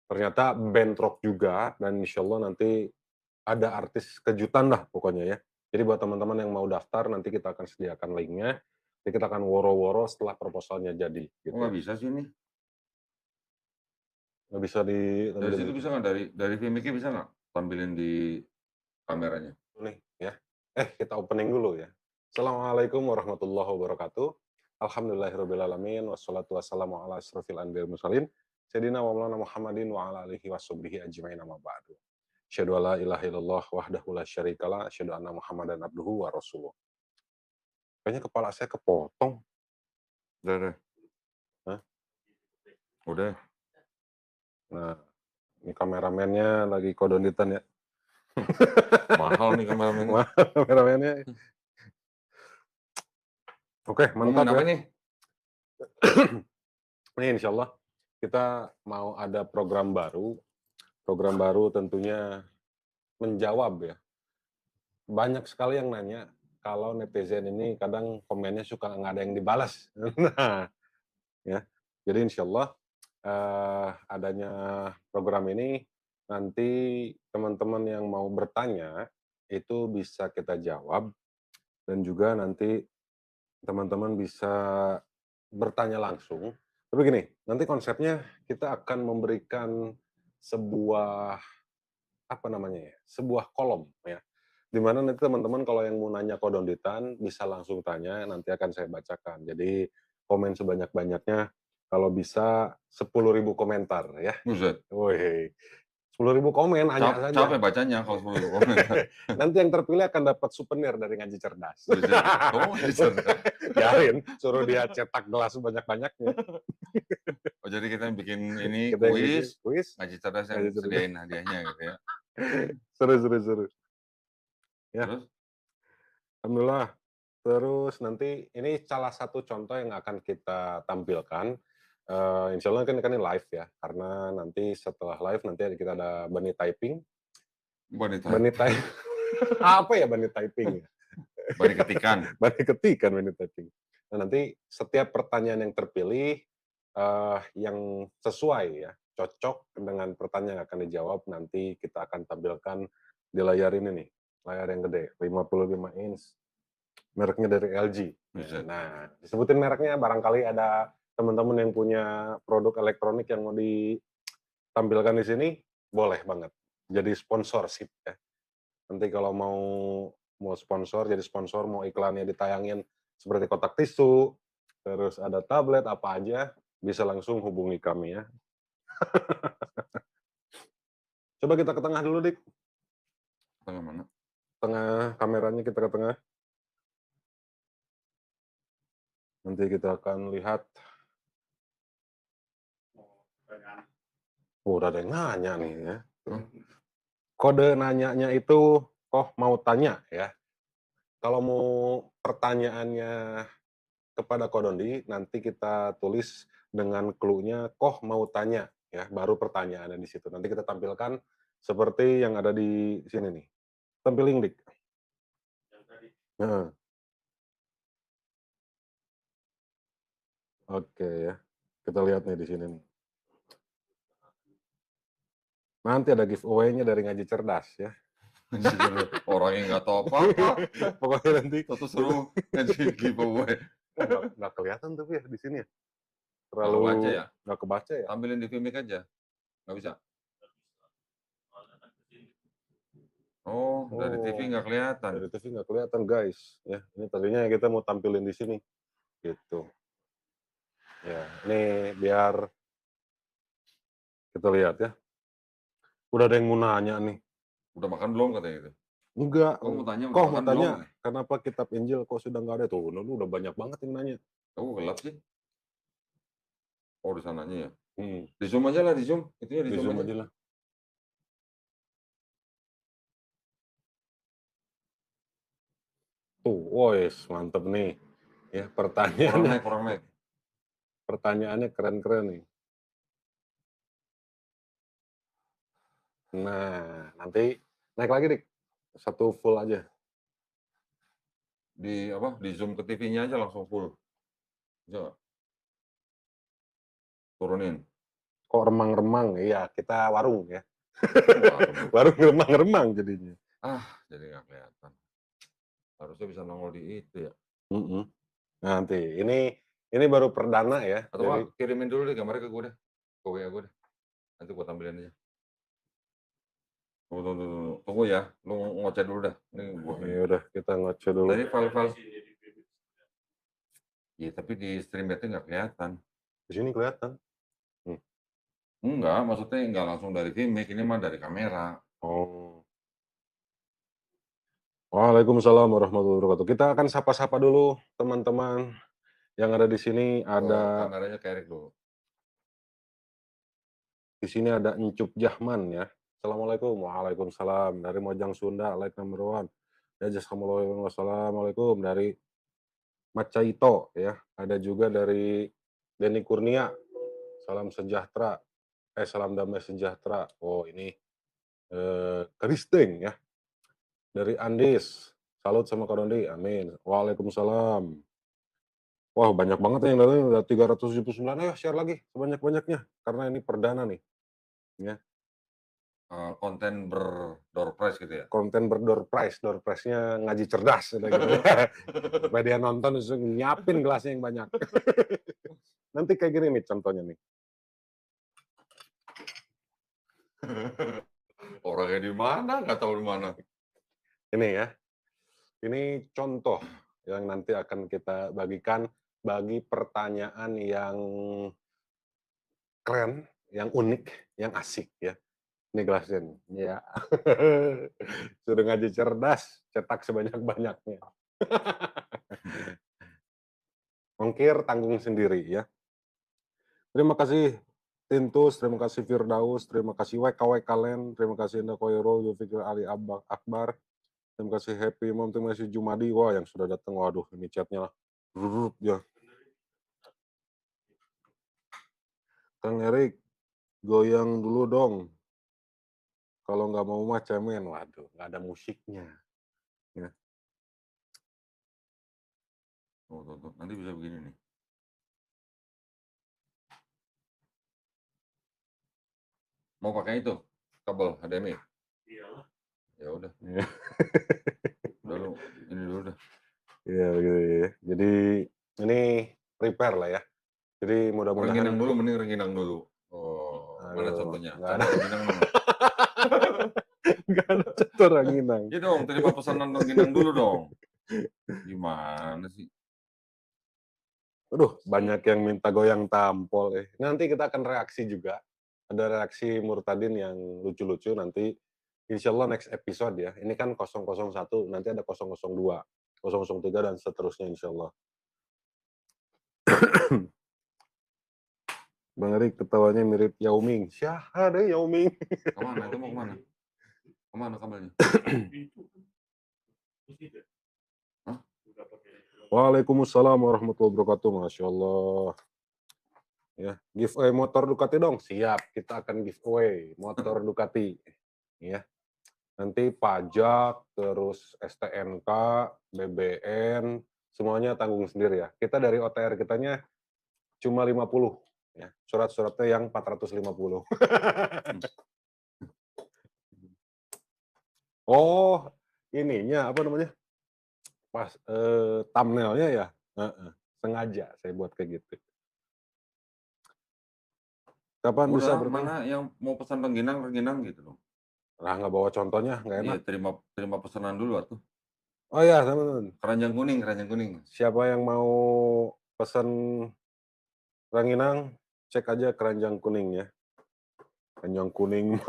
ternyata bentrok juga dan insyaallah nanti ada artis kejutan lah pokoknya ya. Jadi buat teman-teman yang mau daftar nanti kita akan sediakan link-nya, jadi kita akan woro-woro setelah proposalnya jadi Oh, gitu nggak ya. bisa sih ini? Nggak bisa Dari ditampilin situ bisa nggak? Dari Vimeo bisa nggak tampilin di kameranya? nih ya. Kita opening dulu ya. Assalamualaikum warahmatullahi wabarakatuh. Alhamdulillahirrabbilalamin. Wassalatu wassalamu ala asrofil anbiya'i wal mursalin. Sayyidina wa maulana Muhammadin wa ala alihi washabihi ajmain amma ba'du. Asyhadu an la ilaha illallah wahdahu la syarikalah, asyhadu anna Muhammadan abduhu wa rasuluh. Kayaknya kepala saya kepotong. Udah. Hah? Udah. Nah, ini kameramennya lagi kodonitan ya. Mahal nih kameramennya. Kameramennya. Oke, Mau mantap main apa ya. nih? Ini insyaallah kita mau ada program baru. Program baru tentunya menjawab ya. Banyak sekali yang nanya kalau netizen ini kadang komennya suka nggak ada yang dibalas. Nah, ya. Jadi insyaallah adanya program ini nanti teman-teman yang mau bertanya itu bisa kita jawab dan juga nanti teman-teman bisa bertanya langsung. Tapi gini, nanti konsepnya kita akan memberikan sebuah apa namanya ya, sebuah kolom ya, di mana nanti teman-teman kalau yang mau nanya kodonditan bisa langsung tanya, nanti akan saya bacakan. Jadi komen sebanyak-banyaknya, kalau bisa 10.000 komentar ya. Buset, Wih, 10.000 komen, hanya saja. capek bacanya kalau 10.000 komentar. Nanti yang terpilih akan dapat souvenir dari Ngaji Cerdas. Buset, kamu masih cerdas. Biarin, suruh dia cetak gelas sebanyak-banyaknya. Oh, jadi kita bikin ini Kita yang bikin kuis, kuis, Ngaji Cerdas yang Ngaji Cerdas. sediain hadiahnya gitu ya. Seru seru seru. Ya, Terus? alhamdulillah. Terus nanti ini salah satu contoh yang akan kita tampilkan, insya Allah kan ini live ya, karena nanti setelah live nanti kita ada bunny typing. Bunny Bunny typing. type apa ya bunny typing ya? Bunny ketikan. Bunny ketikan bunny typing. Nah, nanti setiap pertanyaan yang terpilih, yang sesuai ya, cocok dengan pertanyaan yang akan dijawab, nanti kita akan tampilkan di layar ini nih, layar yang gede, 55 inch. Mereknya dari LG. Ya, Buset. nah, disebutin mereknya barangkali ada teman-teman yang punya produk elektronik yang mau ditampilkan di sini, boleh banget. Jadi sponsorship ya. Nanti kalau mau sponsor, jadi sponsor, mau iklannya ditayangin seperti kotak tisu, terus ada tablet, apa aja, bisa langsung hubungi kami ya. Coba kita ke tengah dulu, Dik. Tengah mana? Tengah kameranya kita ke tengah. Nanti kita akan lihat. Udah ada yang nanya nih ya. Hah? Kode nanyanya itu, "Oh mau tanya," ya. Kalau mau pertanyaannya kepada Kodondi, nanti kita tulis dengan clue-nya, "Koh mau tanya," ya, baru pertanyaannya di situ. Nanti kita tampilkan seperti yang ada di sini nih. Tampilin, Dik. Heeh, oke ya. Kita lihat nih di sini nih. Nanti ada giveaway-nya dari Ngaji Cerdas ya. Orangnya nggak tahu apa-apa. Pokoknya nanti Satu suruh ngasih giveaway. nggak kelihatan tapi ya di sini ya. Nggak kebaca Terlalu ya? nggak kebaca ya. Tampilin di Vimeo aja. Nggak bisa? Oh, dari TV Oh. nggak kelihatan. Dari TV nggak kelihatan guys, ya. Ini tadinya kita mau tampilin di sini, gitu. Ya, ini biar kita lihat ya. Udah ada yang mau nanya nih. Udah makan belum katanya gitu? Enggak, Kok mau tanya udah kok mau makan belum? tanya, kenapa kitab Injil kok sudah nggak ada tuh? Udah banyak banget yang nanya. Kamu gelap sih? Oh, di sananya ya? Hmm, Di Zoom aja lah, di Zoom. Itunya di di Zoom Zoom aja. aja lah. Tuh, wes mantep nih. Ya, pertanyaannya, Kurang naik. pertanyaannya keren-keren nih. Nah, nanti naik lagi dik, satu full aja. Di apa? Di Zoom ke TV-nya aja langsung full. Bisa nggak? Turunin. Kok remang-remang? Iya, kita warung ya. Warung. Warung remang-remang jadinya. Jadi nggak kelihatan. Harusnya bisa nongol di itu ya. Mhm. Nanti, ini baru perdana ya, Atau jadi Kak, kirimin dulu deh gambarnya ke gue deh, ke WA gue deh. Nanti gue tampilin aja. Tunggu, tunggu, tunggu. Tunggu ya, lu ngoceh dulu dah. Ini gue ya udah kita ngoceh dulu. tadi file-file. Iya, tapi di streamyard nggak kelihatan. Di sini kelihatan. Enggak, maksudnya nggak langsung dari Vimeo, ini mah dari kamera. Oh. Waalaikumsalam warahmatullahi wabarakatuh. Kita akan sapa-sapa dulu teman-teman yang ada di sini. Oh, Ada kameranya kerek dulu. di sini ada Encup Jahman ya. Assalamualaikum. Waalaikumsalam. Dari Mojang Sunda, like number one. Ya, Assalamualaikum dari Macaito ya. Ada juga dari Denny Kurnia. Salam sejahtera. Salam damai sejahtera. Oh, ini Keristing ya. Dari Andis. Salut sama Kak Dondi. Amin. Waalaikumsalam. Wah, banyak banget yang datang, udah 379. Ayo share lagi sebanyak-banyaknya karena ini perdana nih. Ya. Konten door prize gitu ya? Konten door prize-nya ngaji cerdas udah gitu. Supaya dia nonton terus nyiapin gelasnya yang banyak. Nanti kayak gini nih contohnya nih. Orangnya di mana? Nggak tahu di mana. Ini ya. Ini contoh yang nanti akan kita bagikan bagi pertanyaan yang keren, yang unik, yang asik ya. Ini gelasnya nih. Ya. Sudah ngaji cerdas, cetak sebanyak-banyaknya. Ongkir tanggung sendiri ya. Terima kasih Tintus, terima kasih Firdaus, terima kasih WKW Kalen, terima kasih Indah Koirul, Zulfikri Ali Akbar, terima kasih Happy Mom, terima kasih Jumadi, wah yang sudah datang, waduh ini chatnya lah. Ya. Kang Erik, goyang dulu dong. Kalau nggak mau mah cemen, waduh nggak ada musiknya. Ya. Tuh. Nanti bisa begini nih. Mau pakai itu? Kabel HDMI? Iyalah. Ya udah. Udah lu, ini dulu dah. Iya gitu ya. Jadi ini prepare lah ya. Jadi mudah-mudahan Rengginang dulu, mending rengginang dulu. Oh, mana aduh, contohnya? nggak ada, Contoh rengginang mana? nggak ada contoh ranginang. Iya dong, terima pesanan rengginang dulu dong. Gimana sih? Aduh, banyak yang minta goyang tampol. Nanti kita akan reaksi juga. Ada reaksi Murtadin yang lucu-lucu nanti. Insya Allah next episode ya. Ini kan 001, nanti ada 002, 003 dan seterusnya insya Allah. Bang Erik ketawanya mirip Yao Ming. Siapa deh Yao Ming? Kemana? Itu mau kemana? Kemana kabelnya? Hah? Waalaikumsalam warahmatullahi wabarakatuh. Masya Allah. Ya, giveaway motor Ducati dong. Siap, kita akan giveaway motor Ducati. Ya. Nanti pajak, terus STNK, BBN, semuanya tanggung sendiri ya. Kita dari OTR kitanya cuma 50 ya. Surat-suratnya yang 450. Oh, ininya apa namanya? Pas thumbnailnya ya. Sengaja saya buat kayak gitu. Kapan bisa Udah, bertemu? mana yang mau pesan rengginang gitu dong. Nah, nggak bawa contohnya, nggak Iya, enak. terima pesanan dulu atuh. Oh ya, teman-teman. Keranjang kuning, keranjang kuning. Siapa yang mau pesan ranginang, cek aja keranjang kuning ya. Keranjang kuning.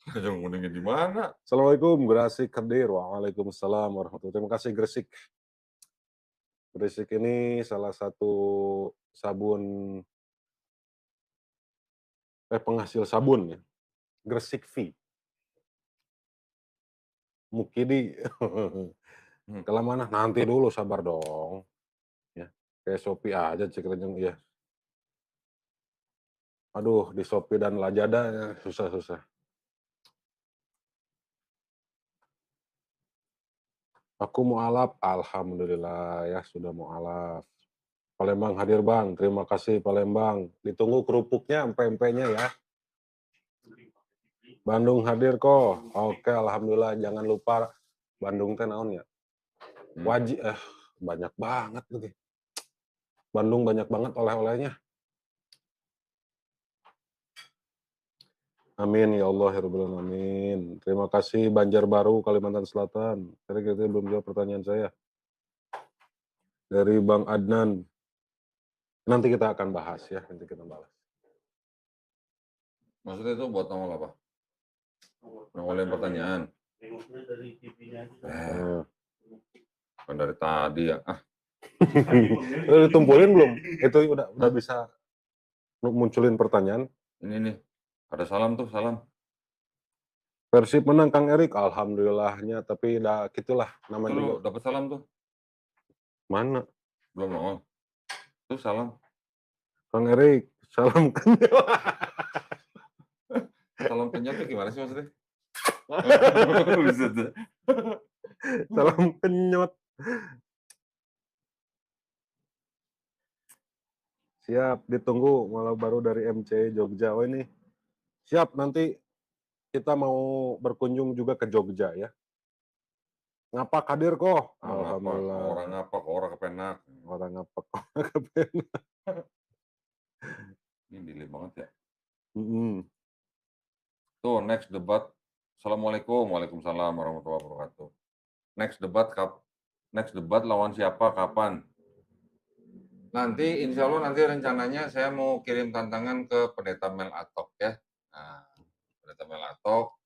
Keranjang kuningnya di mana? Assalamualaikum, Gresik hadir. Waalaikumsalam warahmatullahi. Terima kasih Gresik. Gresik ini salah satu sabun penghasil sabun ya. Gresik V. Mukidi. Kalau mana? Nanti dulu sabar dong. Ya. Kayak Shopee aja cek keranjang ya. Aduh, di Shopee dan Lazada ya, susah-susah. Aku mualaf, alhamdulillah ya sudah mualaf. Palembang hadir Bang, terima kasih Palembang. Ditunggu kerupuknya, empek-empeknya ya. Bandung hadir kok. Oke, alhamdulillah. Jangan lupa Bandung teh naon ya. Wajib banyak banget gitu. Bandung banyak banget oleh-olehnya. Amin ya Allah ya Rabbal Alamin. Terima kasih Banjarbaru, Kalimantan Selatan. Tadi kita belum jawab pertanyaan saya. Dari Bang Adnan. Nanti kita akan bahas ya, nanti kita bahas. Maksudnya itu buat nongol apa? Nongolin pertanyaan. Kan dari tadi ya. Udah ditumpulin belum? Itu udah bisa munculin pertanyaan. Ini nih. Ada salam tuh, salam. Persib menang Kang Erik, alhamdulillahnya, tapi udah gitulah namanya Tuh, juga. dapat salam tuh. Mana? Belum nongol. Tuh salam. Kang Erik, salam kenyot. Salam kenyot tuh gimana sih maksudnya? Salam kenyot. Siap, ditunggu malah baru dari MC Jogja. Oh ini, siap nanti kita mau berkunjung juga ke Jogja ya. Ngapa hadir kok? Alhamdulillah. Orang ngapa, orang kepenak. Orang ngapa kok kepenak. Ini delay banget ya. Tuh, next debat. Assalamualaikum, waalaikumsalam warahmatullahi wabarakatuh. Next debat lawan siapa, kapan? Nanti, insya Allah nanti rencananya saya mau kirim tantangan ke Pendeta Mel Atok ya. Nah, Pendeta Mel Atok,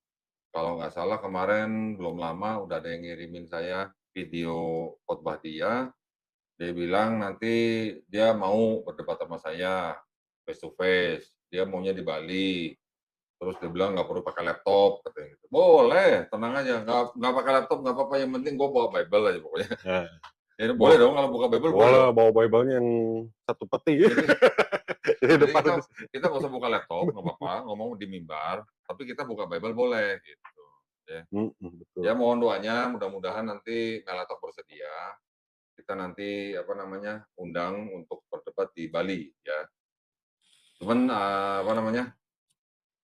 kalau nggak salah kemarin belum lama udah ada yang ngirimin saya video khotbah dia. Dia bilang nanti dia mau berdebat sama saya face to face. Dia maunya di Bali. Terus dia bilang nggak perlu pakai laptop, katanya gitu. Boleh, tenang aja, nggak pakai laptop nggak apa-apa. Yang penting gue bawa Bible aja pokoknya. Ya, boleh dong kalau buka Bible. Boleh bawa Bible-nya yang satu peti. Jadi kita nggak usah buka laptop, nggak apa-apa. Ngomong di mimbar, tapi kita buka Bible boleh gitu. Ya, betul. Ya mohon doanya, mudah-mudahan nanti Melatok bersedia. Kita nanti undang untuk berdebat di Bali ya. Cuman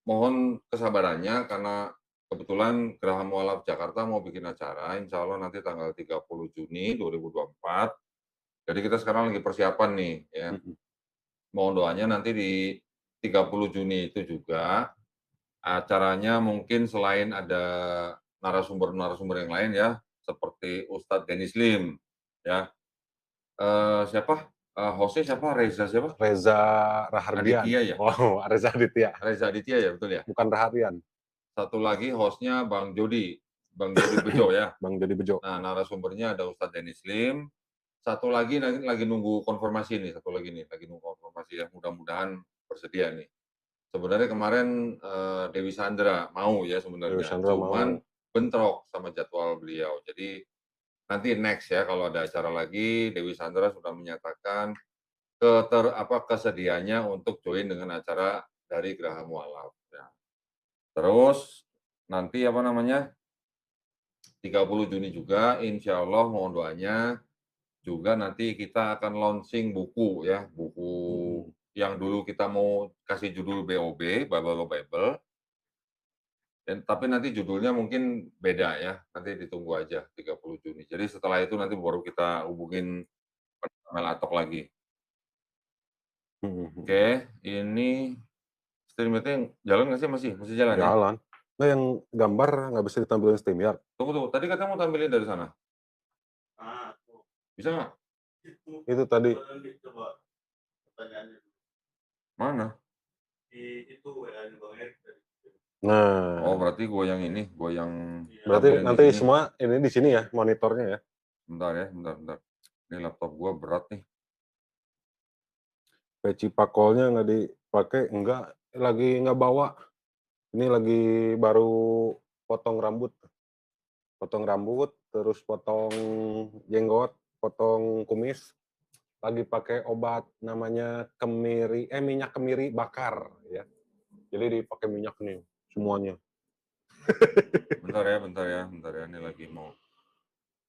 mohon kesabarannya karena kebetulan Geraha Mualaf Jakarta mau bikin acara, insya Allah nanti tanggal 30 Juni 2024. Jadi kita sekarang lagi persiapan nih ya. Mohon doanya nanti di 30 Juni itu juga acaranya mungkin selain ada narasumber-narasumber yang lain ya, seperti Ustadz Dennis Lim ya. Siapa? Hostnya siapa? Reza siapa? Reza Rahardian. Aditya ya? Oh, Reza Aditya. Reza Aditya ya, betul ya? Bukan Rahardian. Satu lagi hostnya Bang Jody Bejo ya. Bang Jody Bejo. Nah, narasumbernya ada Ustadz Dennis Lim. Satu lagi lagi nunggu konfirmasi nih, lagi nunggu konfirmasi ya. Mudah-mudahan bersedia nih. Sebenarnya kemarin Dewi Sandra mau ya sebenarnya, cuman bentrok sama jadwal beliau. Jadi nanti next ya kalau ada acara lagi, Dewi Sandra sudah menyatakan kesediaannya untuk join dengan acara dari Geraha Mualaf. Ya. Terus nanti 30 Juni juga, insya Allah mohon doanya juga nanti kita akan launching buku ya, buku yang dulu kita mau kasih judul BOB, Bible Bible. Tapi nanti judulnya mungkin beda ya, nanti ditunggu aja 30 Juni. Jadi setelah itu nanti baru kita hubungin Mel Atok lagi. Oke, ini stream meeting jalan nggak sih? Masih jalan ya? Jalan. Nah, yang gambar nggak bisa ditampilin StreamYard. Tunggu, tadi katanya mau tampilin dari sana. Bisa nggak? Itu tadi. Mana? Itu Nah. Oh, berarti gue yang ini, Berarti nanti semua ini di sini ya, monitornya ya. Bentar. Ini laptop gue berat nih. Peci pakolnya nggak dipakai, enggak, lagi nggak bawa. Ini lagi baru potong rambut, terus potong jenggot, potong kumis. Lagi pakai obat namanya minyak kemiri bakar ya. Jadi dipakai minyak nih semuanya. Bentar ya. Ini lagi mau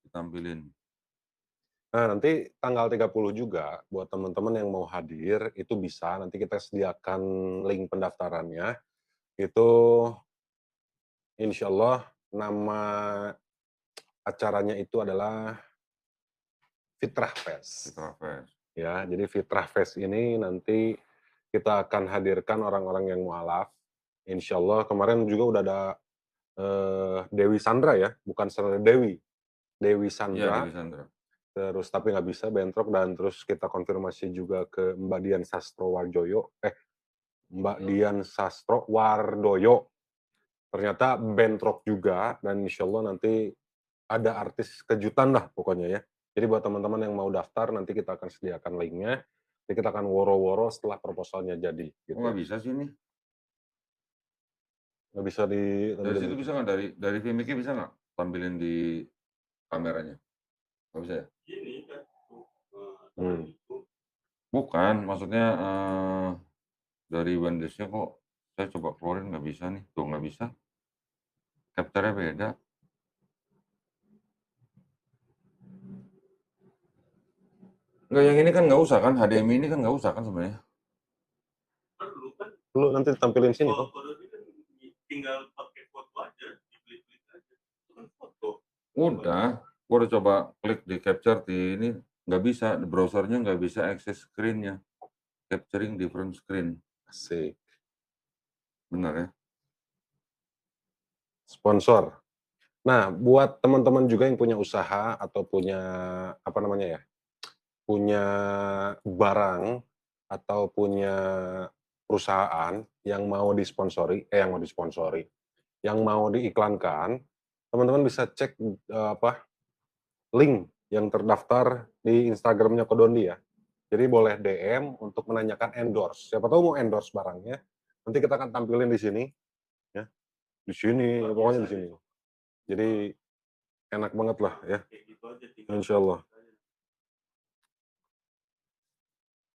ditampilin. Nah, nanti tanggal 30 juga buat teman-teman yang mau hadir itu bisa, nanti kita sediakan link pendaftarannya. Itu insyaallah nama acaranya itu adalah Fitrah Fest. Fitra Fest. Ya, jadi Fitrah Fest ini nanti kita akan hadirkan orang-orang yang mualaf. Insyaallah kemarin juga udah ada, Dewi Sandra ya, bukan Sandra Dewi, Dewi Iya, Sandra, Dewi Sandra. terus tapi nggak bisa bentrok dan terus kita konfirmasi juga ke Mbak Dian Sastrowardoyo, Mbak Dian Sastrowardoyo. Ternyata bentrok juga dan insyaallah nanti ada artis kejutan lah pokoknya ya. Jadi buat teman-teman yang mau daftar nanti kita akan sediakan link-nya, nanti kita akan woro-woro setelah proposalnya jadi Kok gitu nggak ya. bisa sih ini? Nggak bisa Dari ditampilin situ gitu? bisa nggak? Dari Vimiki bisa nggak tampilin di kameranya? Nggak bisa ya? Ini kan tuh, Hmm. itu Bukan, maksudnya dari Wendesnya kok saya coba keluarin nggak bisa nih. Tuh nggak bisa. Capture-nya beda. Nggak, yang ini kan nggak usah kan? HDMI ini kan nggak usah kan sebenarnya? perlu kan Lu nanti tampilin sini kok. kalau ini kan tinggal pakai foto aja, diklik-klik aja. Itu kan foto. Udah, gua udah coba klik di capture di ini, nggak bisa, browsernya nggak bisa access screen-nya. Capturing different screen. Asik. Benar ya? Sponsor. Nah, buat teman-teman juga yang punya usaha atau punya apa namanya ya, punya barang atau punya perusahaan yang mau diiklankan, teman-teman bisa cek link yang terdaftar di Instagramnya Kodondi ya. Jadi boleh DM untuk menanyakan endorse. Siapa tahu mau endorse barangnya, nanti kita akan tampilin di sini, ya. Di sini, pokoknya di sini. Jadi enak banget lah ya, Kayak gitu aja tinggal. insyaallah.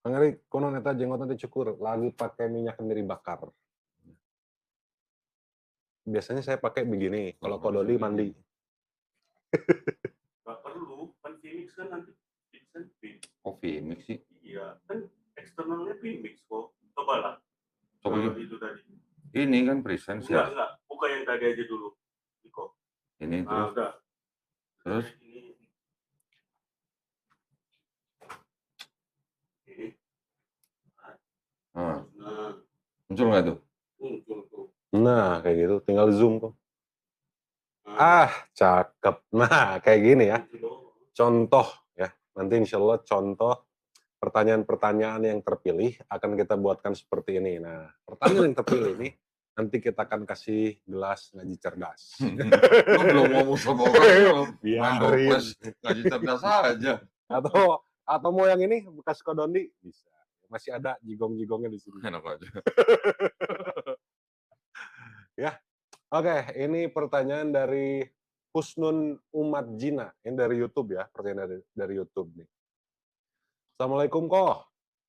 Angari konon eta jenggot nanti cukur, lagi pakai minyak kemiri bakar. Biasanya saya pakai begini, kalau Kodondi mandi. Nggak perlu, kan Phoenix kan nanti bisa Phoenix. Oh, Vmix sih. Iya, kan eksternalnya Phoenix kok. Coba lah. Coba Kalau yuk. itu tadi. Ini kan presence ya. Enggak. Buka yang tadi aja dulu. Iko. Ini Nah, terus. udah. Terus? Ini. Nah, Nah, muncul nggak tuh? muncul tuh. Nah, kayak gitu, tinggal zoom kok. Nah, Cakep. Nah, kayak gini ya. itu doang. Contoh ya. Nanti insyaallah contoh pertanyaan-pertanyaan yang terpilih akan kita buatkan seperti ini. Nah, pertanyaan yang terpilih ini nanti kita akan kasih gelas ngaji cerdas. Lu belum ngomong sama orang belum. Main Biarin. dompes, ngaji cerdas aja. Atau mau yang ini bekas Kodondi bisa. Masih ada jigong-jigongnya di sini. Enak aja. Ya. Oke, ini pertanyaan dari Husnun Umat Jina. Ini dari YouTube ya, pertanyaan dari YouTube nih. Assalamualaikum Koh.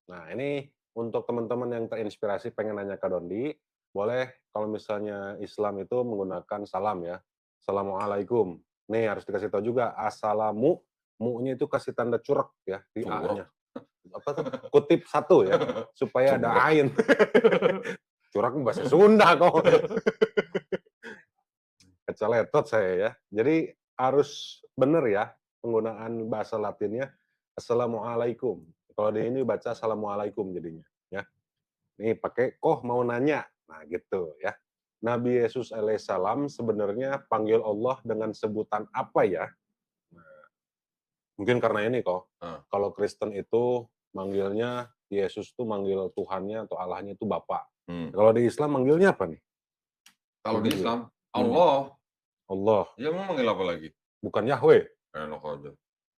Nah, ini untuk teman-teman yang terinspirasi pengen nanya ke Dondi, boleh kalau misalnya Islam itu menggunakan salam ya. Assalamualaikum. Nih harus dikasih tahu juga assalamu, mu-nya itu kasih tanda curek ya di A-nya. Apa tuh? Kutip satu ya, supaya ada Curek. ain. Curek bahasa Sunda kok. Keceletot saya ya. Jadi harus benar ya penggunaan bahasa Latinnya Assalamualaikum. Kalau di ini baca Assalamualaikum jadinya ya. Nih pakai koh mau nanya. Nah gitu ya. Nabi Yesus alaihissalam sebenarnya panggil Allah dengan sebutan apa ya? Nah, mungkin karena ini kok. Kalau Kristen itu manggilnya Yesus tuh manggil Tuhannya atau Allahnya itu Bapa. Kalau di Islam manggilnya apa nih? Kalau di Begitu ya? Islam, Allah. Allah. Ya mau manggil apa lagi? Bukan Yahweh. Enak aja.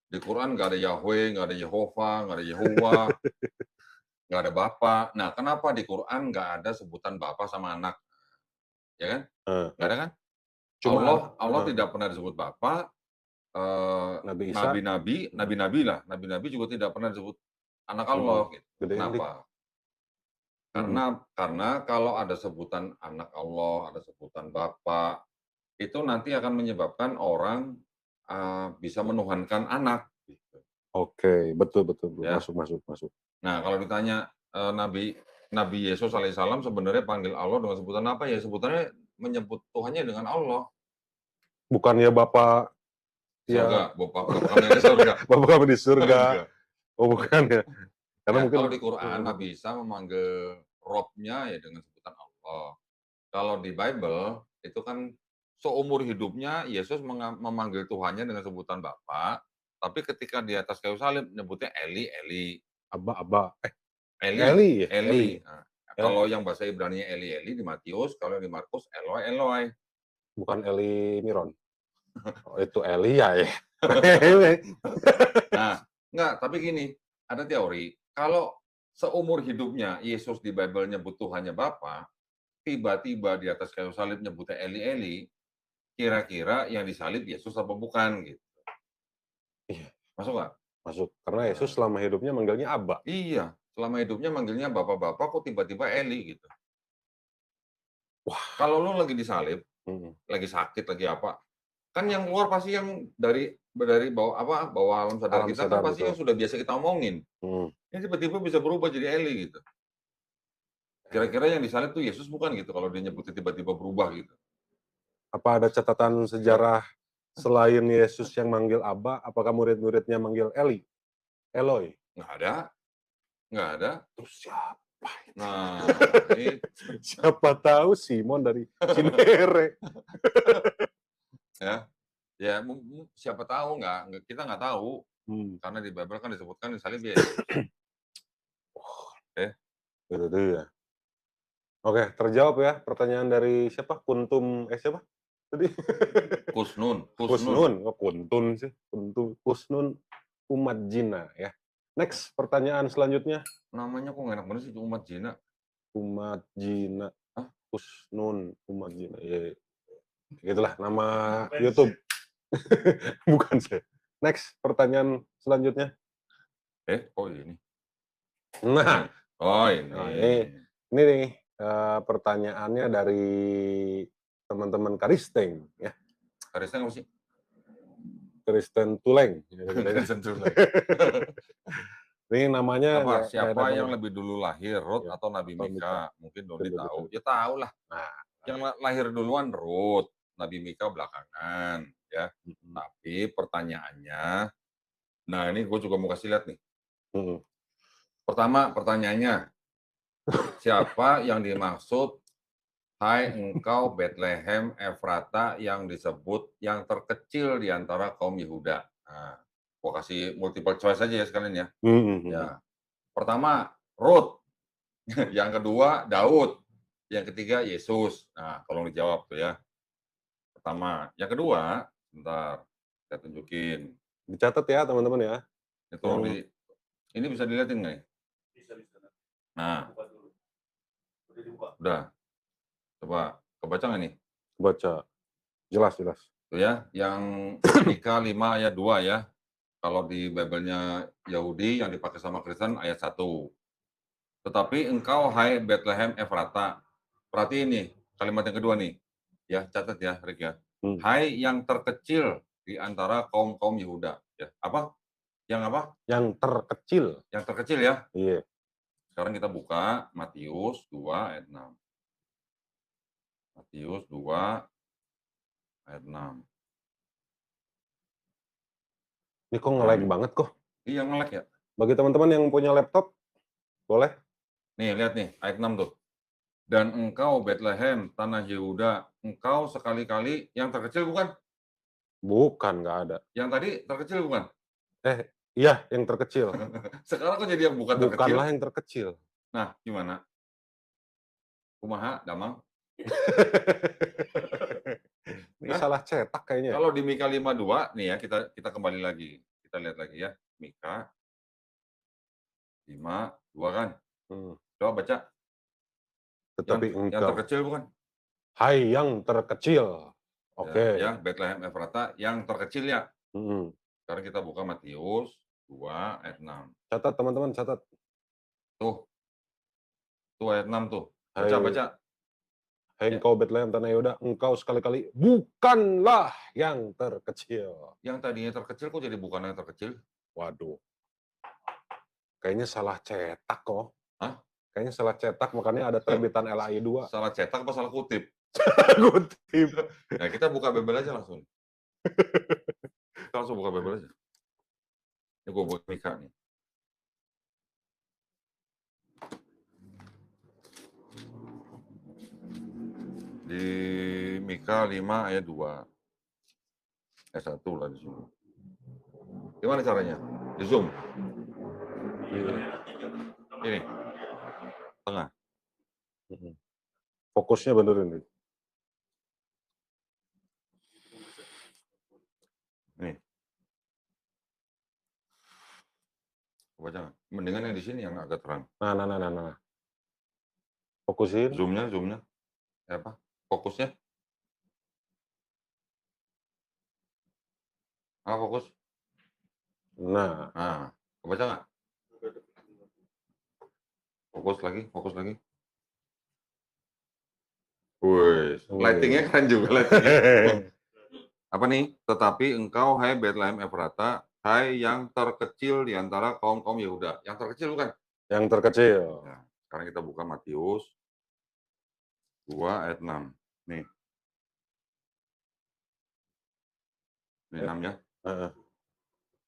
Di Quran nggak ada Yahweh, nggak ada Yehova, nggak ada Yehuwa, nggak ada Bapak. Nah, kenapa di Quran nggak ada sebutan Bapak sama anak? Ya kan? Nggak ada kan? Cuma Allah tidak pernah disebut Bapak. Nabi Isa, Nabi-nabi juga tidak pernah disebut anak Allah. Gitu. gedein dik. Kenapa? Karena kalau ada sebutan anak Allah, ada sebutan Bapak, itu nanti akan menyebabkan orang bisa menuhankan anak. Gitu. Oke, betul betul, Bro. Ya. Masuk. Nah, kalau ditanya Nabi Yesus alaihissalam sebenarnya panggil Allah dengan sebutan apa ya? Sebutannya menyebut Tuhannya dengan Allah. Bukannya Bapak Surga, ya Bapak kami yang di surga. Bapak kami di surga. Enggak. Oh, bukan ya. Karena Ya, mungkin kalau di Quran Nabi Isa memanggil Robnya ya dengan sebutan Allah. Kalau di Bible itu kan seumur hidupnya Yesus memanggil Tuhannya dengan sebutan Bapa, tapi ketika di atas kayu salib nyebutnya Eli, Eli, Abba. Eli, Eli ya? Eli. Nah, Ya, kalau yang bahasa Ibrani Eli, Eli di Matius, kalau di Markus Eloi, Eloi. bukan Eli Miron. Oh, itu Elia ya. Nah, enggak, tapi gini, ada teori, kalau seumur hidupnya Yesus di Bible nyebut Tuhannya Bapa, tiba-tiba di atas kayu salib nyebutnya Eli, Eli, kira-kira yang disalib Yesus apa bukan gitu. Iya. Masuk nggak? Masuk. Karena Yesus selama hidupnya manggilnya Abba. Iya, selama hidupnya manggilnya bapak-bapak kok tiba-tiba Eli gitu. Wah. Kalau lu lagi disalib, lagi sakit, lagi apa, kan yang keluar pasti yang dari bawah alam sadar Alam kita sadar, kan pasti betul. yang sudah biasa kita omongin. Ini tiba-tiba bisa berubah jadi Eli gitu. Kira-kira yang disalib tuh Yesus bukan gitu kalau dia nyebutnya tiba-tiba berubah gitu. Apa ada catatan sejarah selain Yesus yang manggil Abba, apakah murid-muridnya manggil Eli? Eloi? Nggak ada. Terus siapa? Nah, ini Siapa tahu Simon dari Cinere. ya siapa tahu kita nggak tahu karena di Bible kan disebutkan disalib Yesus. Itu dia. Oke, terjawab ya pertanyaan dari siapa? Siapa? Tadi Kusnun. Oh, Kuntun sih. Kusnun Umat-Jina ya. Next, pertanyaan selanjutnya. Namanya kok enak banget sih Umat-Jina. Umat-Jina. Kusnun Umat-Jina. Ya, gitulah nama YouTube. Bukan sih. Next, pertanyaan selanjutnya. Oh ini. Nah, ini nih pertanyaannya dari teman-teman Karisteng ya. Karisteng apa sih? Kristen Tuleng. Kristen Tuleng. Ini namanya apa? Siapa yang lebih dulu lahir, Rut Ya, atau Nabi Mika? Mungkin Doni Betul, tahu. betul. Ya tahu lah. Nah, Yang lahir duluan Rut, Nabi Mika belakangan, ya. Tapi pertanyaannya, nah ini gue juga mau kasih lihat nih. Pertama pertanyaannya, siapa yang dimaksud Hai engkau Bethlehem Efrata yang disebut yang terkecil di antara kaum Yehuda. Nah, gua kasih multiple choice aja ya sekalian ya. Ya. Pertama, Rut. Yang kedua, Daud. Yang ketiga, Yesus. Nah, tolong dijawab tuh ya. Pertama. Yang kedua, bentar. Saya tunjukin. Dicatat ya teman-teman ya. Ini bisa dilihatin nggak? Bisa. Nah. Udah. Coba kebaca nggak nih? Baca. Jelas. Tuh ya, yang Mika 5 ayat 2 ya. Kalau di Bible-nya Yahudi yang dipakai sama Kristen ayat 1. Tetapi engkau hai Bethlehem Efrata. Perhatiin nih, kalimat yang kedua nih. Ya, catat ya, Rick ya. Hai yang terkecil di antara kaum-kaum Yehuda. Ya, apa? Yang apa? Yang terkecil. Yang terkecil ya. Iya. Sekarang kita buka Matius 2 ayat 6. Matius 2 ayat 6. Ini kok nge-lag banget kok. Iya, nge-lag ya. Bagi teman-teman yang punya laptop, boleh? Nih, lihat nih, ayat 6 tuh. Dan engkau Bethlehem, tanah Yehuda, engkau sekali-kali yang terkecil bukan? Bukan, nggak ada. Yang tadi terkecil bukan? Iya, yang terkecil. Sekarang kok jadi yang bukan terkecil? Bukanlah yang terkecil. Nah, gimana? Kumaha, Damang? Ini salah cetak kayaknya. Kalau di Mika 5:2 nih ya, kita kembali lagi. Kita lihat lagi ya. Mika 5:2 kan? Coba baca. Tetapi yang terkecil bukan? Hai yang terkecil. Oke. Ya, Bethlehem Efrata yang terkecil ya. Sekarang kita buka Matius 2 ayat 6. Catat teman-teman, catat. Tuh ayat 6 tuh. Baca. Hai engkau Bethlehem tanah Yehuda, engkau sekali-kali bukanlah yang terkecil. Yang tadinya terkecil kok jadi bukan yang terkecil? Waduh. Kayaknya salah cetak kok. Hah? Kayaknya salah cetak, makanya ada terbitan LAI 2. Salah cetak apa salah kutip? Kutip. Nah, kita buka Bebel aja langsung. Kita langsung buka Bebel aja. Ini gue buat Mika nih. Di Mika 5 ayat 2. Ayat 1 lah di sini. Gimana caranya? Di zoom. Ini. Tengah. Fokusnya bener ini. Nih. Baca nggak? Mendingan yang di sini yang agak terang. Nah. Fokusin. Zoomnya. Apa? Fokusnya. Fokus. Nah, Nah, kebaca nggak? Fokus lagi. Wih, lightingnya keren juga lightingnya. Apa nih? Tetapi engkau, hai Bethlehem Efrata, hai yang terkecil di antara kaum-kaum Yehuda. Yang terkecil bukan? yang terkecil. Nah, sekarang kita buka Matius 2 ayat 6. Nih. Ini 6 ya. Heeh.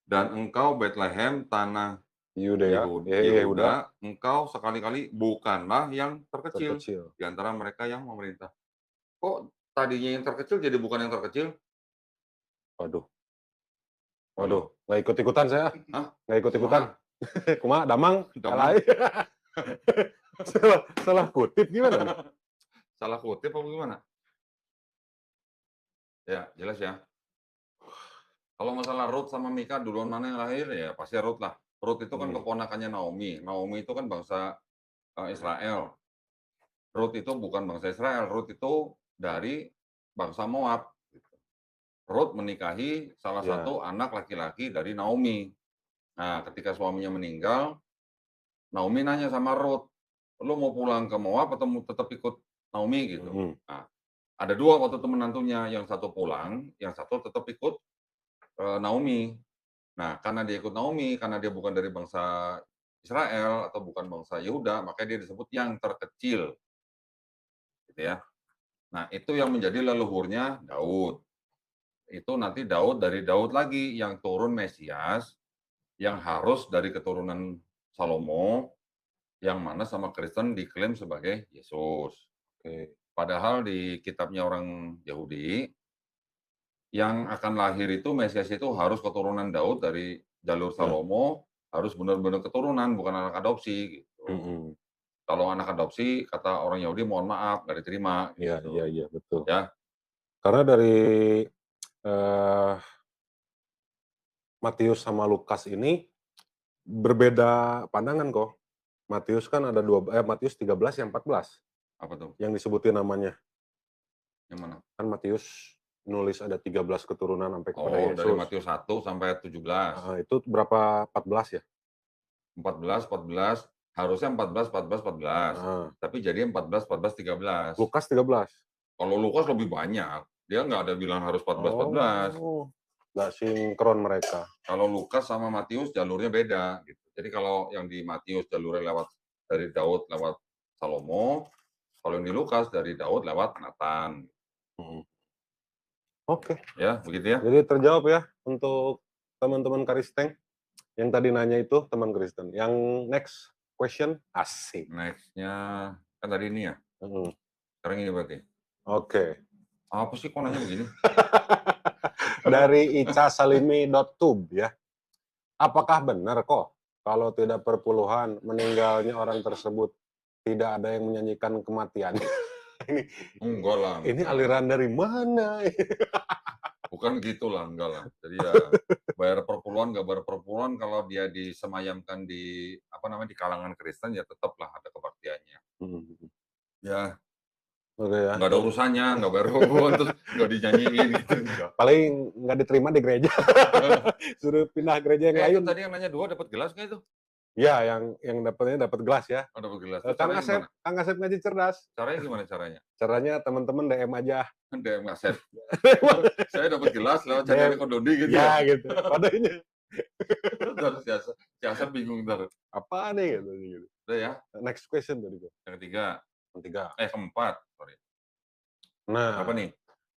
Dan engkau Bethlehem tanah Yudea, Yehuda, engkau sekali-kali bukanlah yang terkecil terkecil. di antara mereka yang memerintah. Kok tadinya yang terkecil jadi bukan yang terkecil? Waduh, nggak ikut-ikutan saya. Hah? Nggak ikut-ikutan. Kumaha, damang, Damang. LAI. salah kutip gimana nih? Salah kutip apa gimana? Ya, jelas ya. Kalau masalah Ruth sama Mika duluan mana yang lahir, ya pasti Ruth lah. Ruth itu kan keponakannya Naomi. Naomi itu kan bangsa Israel. Ruth itu bukan bangsa Israel. Ruth itu dari bangsa Moab. Ruth menikahi salah satu anak laki-laki dari Naomi. Nah, ketika suaminya meninggal, Naomi nanya sama Ruth, "Lu mau pulang ke Moab atau mau tetap ikut Naomi?" gitu. Nah, ada dua waktu itu menantunya, yang satu pulang, yang satu tetap ikut Naomi. Nah, karena dia ikut Naomi, karena dia bukan dari bangsa Israel atau bukan bangsa Yehuda, makanya dia disebut yang terkecil. Gitu ya. Nah, itu yang menjadi leluhurnya Daud. Itu nanti Daud dari Daud lagi yang turun Mesias, yang harus dari keturunan Salomo, yang mana sama Kristen diklaim sebagai Yesus. Padahal di kitabnya orang Yahudi, yang akan lahir itu, Mesias itu harus keturunan Daud dari jalur Salomo, harus benar-benar keturunan, bukan anak adopsi. Gitu. Kalau anak adopsi, kata orang Yahudi, mohon maaf, nggak diterima. Gitu. Iya, betul. Ya. Karena dari Matius sama Lukas ini berbeda pandangan kok. Matius kan ada Matius 13 yang 14. Apa tuh? Yang disebutin namanya. Yang mana? Kan Matius nulis ada 13 keturunan sampai kepada Yesus. Dari Matius 1 sampai 17. Itu berapa? 14 ya? 14, harusnya 14. Tapi jadi 14, 13. Lukas 13. Kalau Lukas lebih banyak. Dia nggak ada bilang harus 14. Nggak sinkron mereka. Kalau Lukas sama Matius jalurnya beda. Gitu. Jadi kalau yang di Matius jalurnya lewat dari Daud lewat Salomo. Kalau yang di Lukas dari Daud lewat Nathan. Oke. Ya, begitu ya. Jadi terjawab ya untuk teman-teman Kristen yang tadi nanya itu, teman Kristen. Yang next question, asik. Next-nya kan tadi ini ya. Sekarang ini berarti. Oke. Apa sih kok nanya begini? Dari icasalimi.tube ya. Apakah benar kok kalau tidak perpuluhan meninggalnya orang tersebut tidak ada yang menyanyikan kematian? Ini enggak lah. Ini aliran dari mana? Bukan gitulah, enggak lah. Jadi ya bayar perpuluhan, nggak bayar perpuluhan, kalau dia disemayamkan di di kalangan Kristen ya tetaplah ada kebaktiannya. Ya. Oke ya. Nggak ada urusannya, nggak bayar perpuluhan terus nggak dinyanyiin gitu. Enggak. Paling nggak diterima di gereja. Suruh pindah gereja yang lain. Itu tadi yang nanya 2 dapat gelas nggak itu? Ya, yang dapatnya dapat gelas ya. Dapat gelas. Kang Asep ngaji cerdas. Caranya gimana caranya? Caranya teman-teman DM aja. DM Asep. Saya dapat gelas lewat channel Kododi gitu. Ya, gitu. Kodenya. Ntar si Hasan bingung ntar. Apa nih gitu. Udah ya, Next question tadi tuh. yang ketiga. Ketiga. Keempat, sorry. Nah, Apa nih?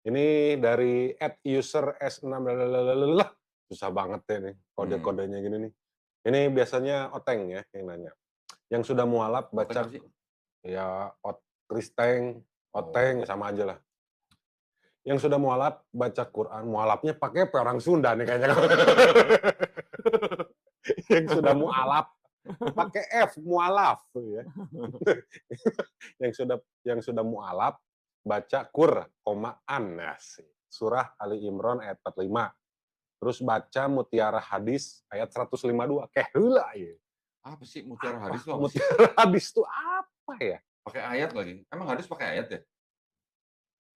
ini dari @user_s6 lalalala. Susah banget ya nih kode-kodenya gini nih. Ini biasanya Oteng ya yang nanya. Yang sudah mualaf Oteng baca apa sih? ya Kristeng, Oteng Oh. sama aja lah. Yang sudah mualaf baca Quran, mualafnya pakai orang Sunda nih kayaknya. Yang sudah mualaf pakai F, mualaf ya. yang sudah mualaf baca Qur'an surah Ali Imran ayat 45. Terus baca Mutiara Hadis ayat 152. Kayak heula ya. Apa sih mutiara hadis itu apa sih? Mutiara Hadis itu apa ya? Pakai ayat lagi. Emang hadis pakai ayat ya?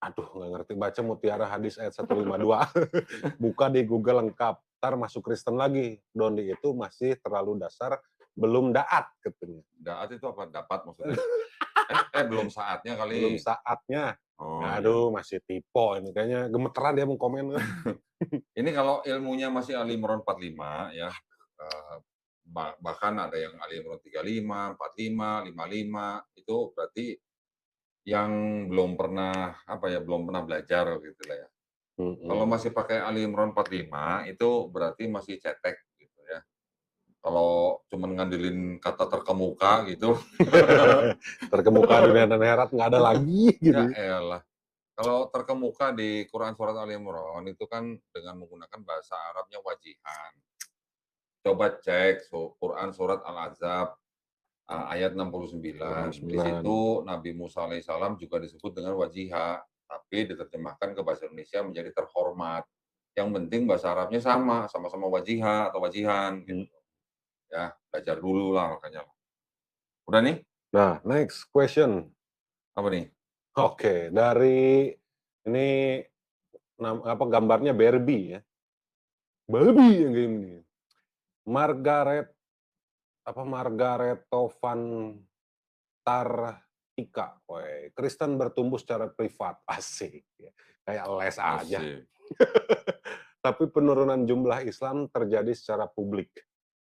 Aduh, nggak ngerti. Baca Mutiara Hadis ayat 152. Buka di Google lengkap. Ntar masuk Kristen lagi. Dondi itu masih terlalu dasar, belum daat katanya. Daat itu apa? Dapat maksudnya? Belum saatnya kali. Belum saatnya. Oh, Aduh, masih tipe ini. Kayaknya gemeteran dia mau komen. Ini kalau ilmunya masih Ali Imran 45 ya. Bahkan ada yang Ali Imran 35, 45, 55. Itu berarti yang belum pernah belum pernah belajar gitu lah ya. Kalau masih pakai Ali Imran 45 itu berarti masih cetek gitu ya. Kalau cuma ngandelin kata terkemuka gitu. Terkemuka dunia dan akhirat nggak ada lagi gitu. Ya elah. Kalau terkemuka di Quran surat Ali Imran itu kan dengan menggunakan bahasa Arabnya wajihan. Coba cek Quran surat Al-Ahzab ayat 69. Di situ Nabi Musa alaihissalam juga disebut dengan wajiha, tapi diterjemahkan ke bahasa Indonesia menjadi terhormat. Yang penting bahasa Arabnya sama-sama wajiha atau wajihan gitu. Ya, belajar dulu lah makanya. Udah nih? Nah, next question. Apa nih? Oke, dari ini gambarnya Barbie ya. Barbie yang kayak gini. Margareto van Tartika. Kristen bertumbuh secara privat. Asik. Kayak les aja. Tapi penurunan jumlah Islam terjadi secara publik.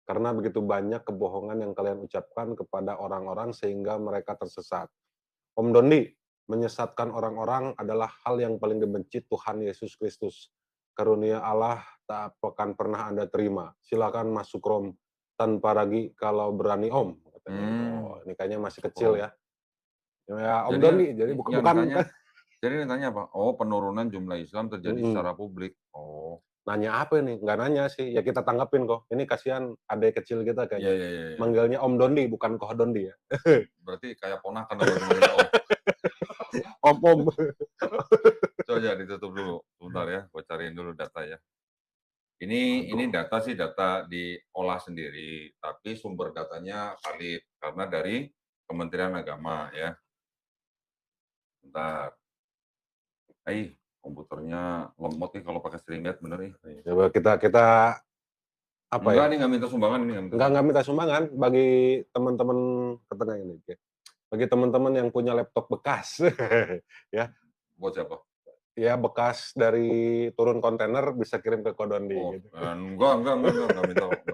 Karena begitu banyak kebohongan yang kalian ucapkan kepada orang-orang sehingga mereka tersesat. Om Dondi, menyesatkan orang-orang adalah hal yang paling dibenci Tuhan Yesus Kristus. Karunia Allah tak akan pernah Anda terima. Silakan masuk Rom tanpa ragi kalau berani Om. Oh, ini kayaknya masih kecil ya. Ya Om Dondi, jadi bukan. Jadi nanya apa? Oh, penurunan jumlah Islam terjadi secara publik. Oh. Nanya apa nih? Nggak nanya sih. Ya kita tanggapin kok. Ini kasihan adik kecil kita kayaknya. Iya. Manggilnya Om Dondi, bukan Koh Dondi ya. Berarti kayak ponakan namanya Om. Om. Coba ditutup dulu. Sebentar ya, gue cariin dulu data ya. Ini data sih data diolah sendiri, tapi sumber datanya valid karena dari Kementerian Agama ya. Bentar. Komputernya lemot nih kalau pakai StreamYard bener nih. Coba kita apa enggak, ya? Nih nggak minta sumbangan ini. Nggak minta sumbangan bagi teman-teman ke tengah ini. Bagi teman-teman yang punya laptop bekas, ya. Buat siapa? Ya bekas dari turun kontainer bisa kirim ke Kodondi. Oh, gitu. Nggak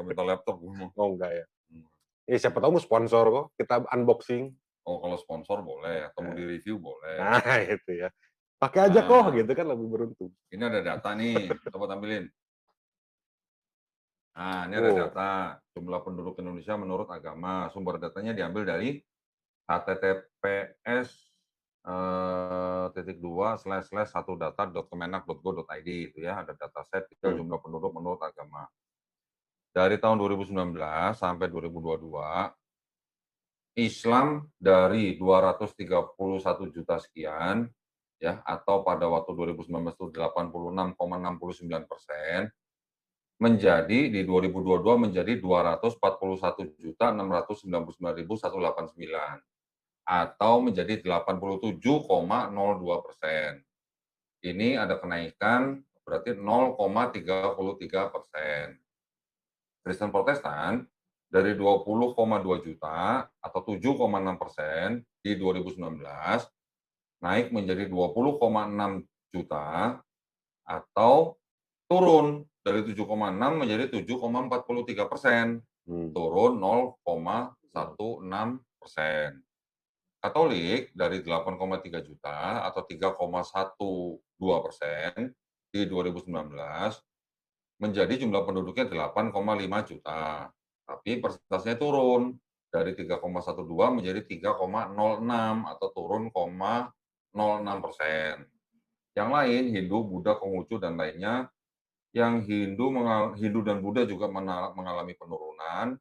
minta laptop. Oh enggak ya. Siapa tahu mau sponsor kok, kita unboxing. Oh, kalau sponsor boleh, atau mau di review boleh. Nah itu ya. Pakai aja kok, gitu kan lebih beruntung. Ini ada data nih, coba tampilin. Nah, ini ada data jumlah penduduk Indonesia menurut agama. Sumber datanya diambil dari https://1data.kemenak.go.id itu ya, ada dataset jumlah penduduk menurut agama. Dari tahun 2019 sampai 2022, Islam dari 231 juta sekian, ya, atau pada waktu 2019 itu 86,69%, menjadi di 2022 menjadi 241.699.189 atau menjadi 87,02%. Ini ada kenaikan berarti 0,33%. Kristen Protestan dari 20,2 juta atau 7,6% di 2019 naik menjadi 20,6 juta atau turun dari 7,6 menjadi 7,43%, Hmm. turun 0,16%. Katolik dari 8,3 juta atau 3,12% di 2019 menjadi jumlah penduduknya 8,5 juta. Tapi persentasenya turun dari 3,12 menjadi 3,06 atau turun 0,06%. Yang lain Hindu, Buddha, Konghucu dan lainnya, yang Hindu dan Buddha juga mengalami penurunan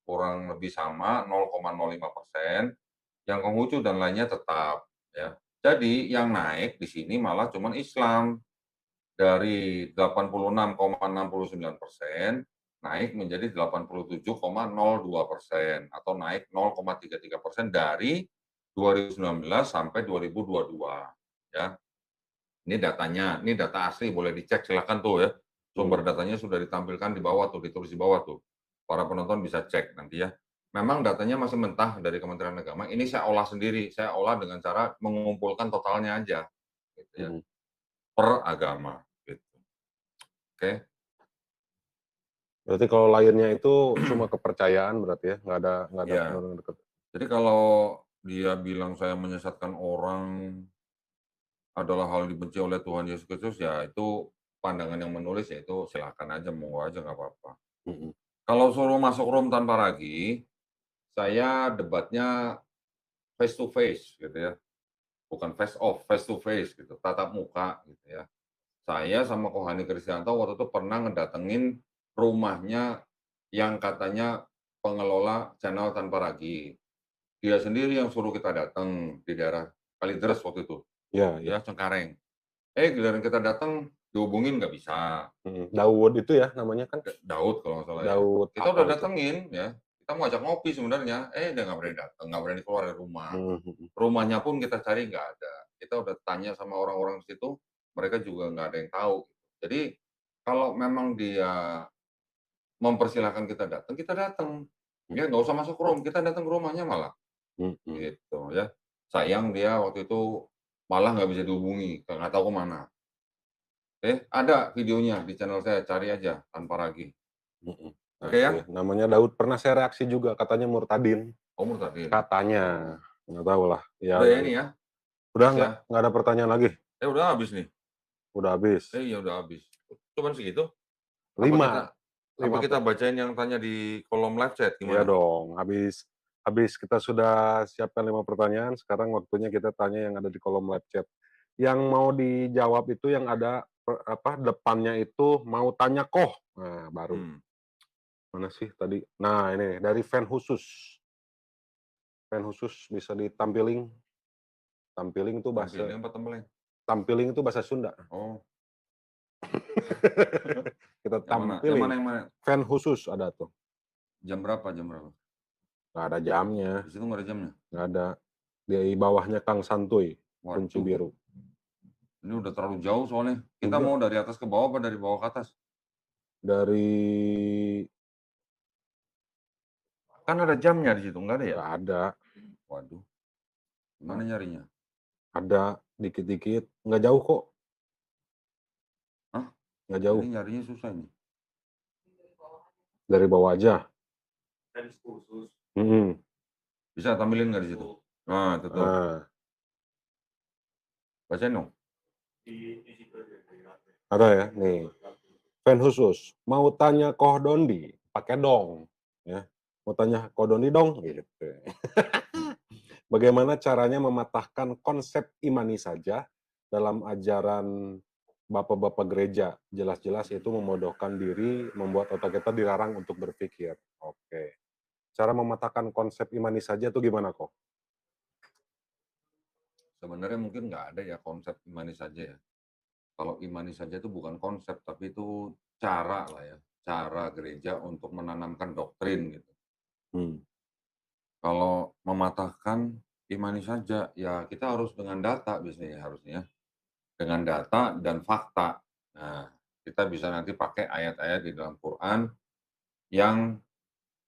kurang lebih sama 0,05%. Yang Konghucu dan lainnya tetap ya. Jadi yang naik di sini malah cuman Islam dari 86,69% naik menjadi 87,02% atau naik 0,33% dari 2019 sampai 2022 ya. Ini datanya, ini data asli boleh dicek silakan tuh ya. Sumber datanya sudah ditampilkan di bawah tuh, ditulis di bawah tuh. Para penonton bisa cek nanti ya. Memang datanya masih mentah dari Kementerian Agama. Ini saya olah sendiri, saya olah dengan cara mengumpulkan totalnya aja, gitu ya, per agama. Gitu. Oke. Berarti kalau lainnya itu cuma kepercayaan berarti ya, nggak ada Ya. penurunan deket. Jadi kalau dia bilang saya menyesatkan orang adalah hal dibenci oleh Tuhan Yesus Kristus, ya itu pandangan yang menulis, ya itu silakan aja, monggo aja nggak apa-apa. Kalau suruh masuk room tanpa ragi, saya debatnya face to face gitu ya. Bukan face off, face to face gitu, tatap muka gitu ya. Saya sama Kohani Kristianto waktu itu pernah ngedatengin rumahnya yang katanya pengelola channel tanpa ragi. Dia sendiri yang suruh kita datang di daerah Kalideres waktu itu, Iya, iya. ya Cengkareng. Giliran kita datang dihubungin nggak bisa. Daud itu ya namanya kan? Daud kalau nggak salah ya. Daud Kita apa udah itu? datengin ya. Kita mau ajak ngopi sebenarnya, dia nggak berani datang, nggak berani keluar dari rumah. Rumahnya pun kita cari nggak ada. Kita udah tanya sama orang-orang di situ, mereka juga nggak ada yang tahu. Jadi kalau memang dia mempersilahkan kita datang. Ya nggak usah masuk room, kita datang ke rumahnya malah. Gitu ya. Sayang dia waktu itu malah nggak bisa dihubungi, nggak tahu kemana. Ada videonya di channel saya, cari aja tanpa ragi. Oke ya? Namanya Daud, pernah saya reaksi juga, katanya murtadin. Oh, murtadin. Katanya, nggak tahu lah. Ya, Udah ya ini ya? udah ya? nggak ada pertanyaan lagi? Udah habis nih. Udah habis. Iya udah habis. Cuman segitu? 5. Apa kita bacain yang tanya di kolom live chat Iya gimana? dong, habis kita sudah siapkan 5 pertanyaan, sekarang waktunya kita tanya yang ada di kolom live chat. Yang mau dijawab itu yang ada depannya itu mau tanya koh. Nah, baru. Mana sih tadi? Nah, ini dari fan khusus. Fan khusus bisa ditampilin. Tampiling itu bahasa Tampiling apa tempeleng? Tampiling itu bahasa Sunda. Oh. Kita Yang tampilin. mana? Fan khusus ada tuh. Jam berapa? Nggak ada jamnya. Di situ nggak ada jamnya? Nggak ada. Di bawahnya Kang Santuy, kunci biru. Ini udah terlalu jauh soalnya. Kita mau dari atas ke bawah apa dari bawah ke atas? Kan ada jamnya di situ, nggak ada ya? Nggak ada. Waduh. Gimana nyarinya? Ada dikit-dikit. Nggak jauh kok. Hah? Nggak jauh. Ini nyarinya susah ini. Dari bawah aja. Fans khusus. Bisa tampilin nggak di situ? Nah, itu tuh. Bacain dong. Di situ aja. Ada ya, nih. Fan khusus. Mau tanya Koh Dondi, pakai dong. Ya. Mau tanya Koh Dondi dong, gitu. Bagaimana caranya mematahkan konsep imani saja dalam ajaran bapak-bapak gereja? Jelas-jelas itu memodohkan diri, membuat otak kita dilarang untuk berpikir. Oke. Cara mematahkan konsep imani saja itu gimana kok? Sebenarnya mungkin nggak ada ya konsep imani saja ya. Kalau imani saja itu bukan konsep, tapi itu cara lah ya. Cara gereja untuk menanamkan doktrin gitu. Kalau mematahkan imani saja, ya kita harus dengan data biasanya harusnya. Dengan data dan fakta. Nah, kita bisa nanti pakai ayat-ayat di dalam Quran yang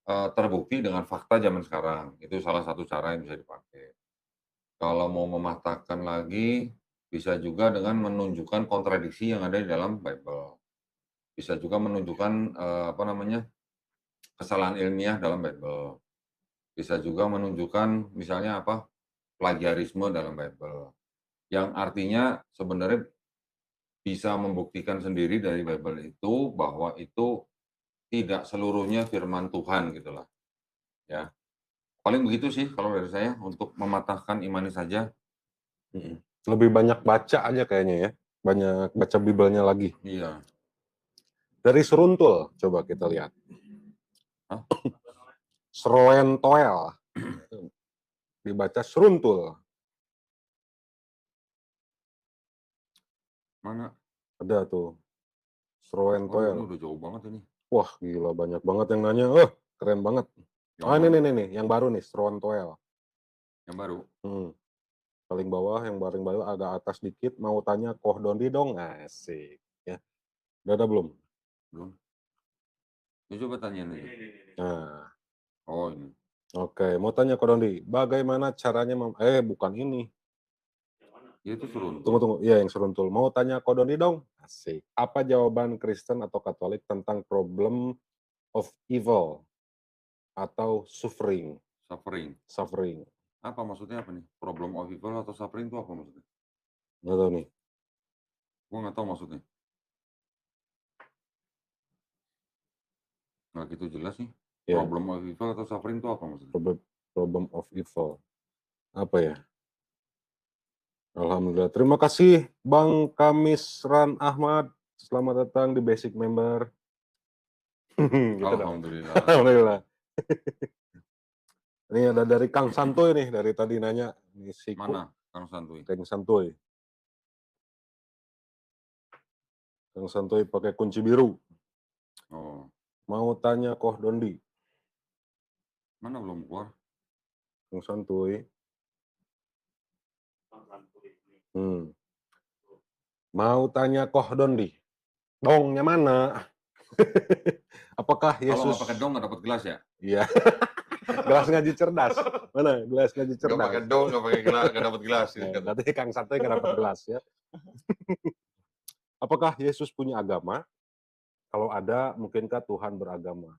terbukti dengan fakta zaman sekarang. Itu salah satu cara yang bisa dipakai. Kalau mau mematahkan lagi, bisa juga dengan menunjukkan kontradiksi yang ada di dalam Bible. bisa juga menunjukkan kesalahan ilmiah dalam Bible. Bisa juga menunjukkan misalnya plagiarisme dalam Bible. Yang artinya sebenarnya bisa membuktikan sendiri dari Bible itu bahwa itu tidak seluruhnya firman Tuhan gitulah. Ya. Paling begitu sih kalau dari saya untuk mematahkan imani saja. Lebih banyak baca aja kayaknya ya. Banyak baca Biblenya lagi. Iya. Dari seruntul, coba kita lihat. Hah? Sroentoel. Dibaca seruntul. Mana? Ada tuh. Waduh, ini Sroentoel. udah jauh banget ini. Wah, gila banyak banget yang nanya. Keren banget. Yang Ah, mana? ini, yang baru nih, Sroentoel. Yang baru. Paling bawah, yang paling bawah agak atas dikit. Mau tanya Koh Dondi dong? Asik. Ya. Udah ada belum? Belum. Ya, coba tanyain aja. Nah, Oh, ini. oke. Mau tanya Koh Dondi, bagaimana caranya bukan ini. Ya, itu seruntul. Tunggu. Iya, yang seruntul. Mau tanya Koh Dondi dong? Asik. Apa jawaban Kristen atau Katolik tentang problem of evil atau suffering? Suffering. Apa maksudnya apa nih? Problem of evil atau suffering itu apa maksudnya? Nggak tahu nih. Gua nggak tahu maksudnya. Nggak gitu jelas nih. Ya, Problem of evil atau suffering itu apa maksudnya? problem of evil. Apa ya? Alhamdulillah. Terima kasih Bang Kamisran Ahmad. Selamat datang di Basic Member. Gitu dong. Alhamdulillah. Alhamdulillah. Ini ada dari Kang Santuy nih, dari tadi nanya. Ini siku. Mana Kang Santuy? Kang Santuy. Kang Santuy pakai kunci biru. Oh, Mau tanya Koh Dondi. mana belum keluar? Kang Santuy. Mau tanya Koh Dondi. Dongnya mana? Apakah Kalau Yesus... nggak pakai dong nggak dapat gelas ya? Iya. Gelas ngaji cerdas. Mana? Gelas ngaji cerdas. Nggak pakai dong, nggak pakai gelas, nggak dapat gelas. Berarti Kang Santuy nggak dapat gelas ya. Apakah Yesus punya agama? Kalau ada, mungkinkah Tuhan beragama?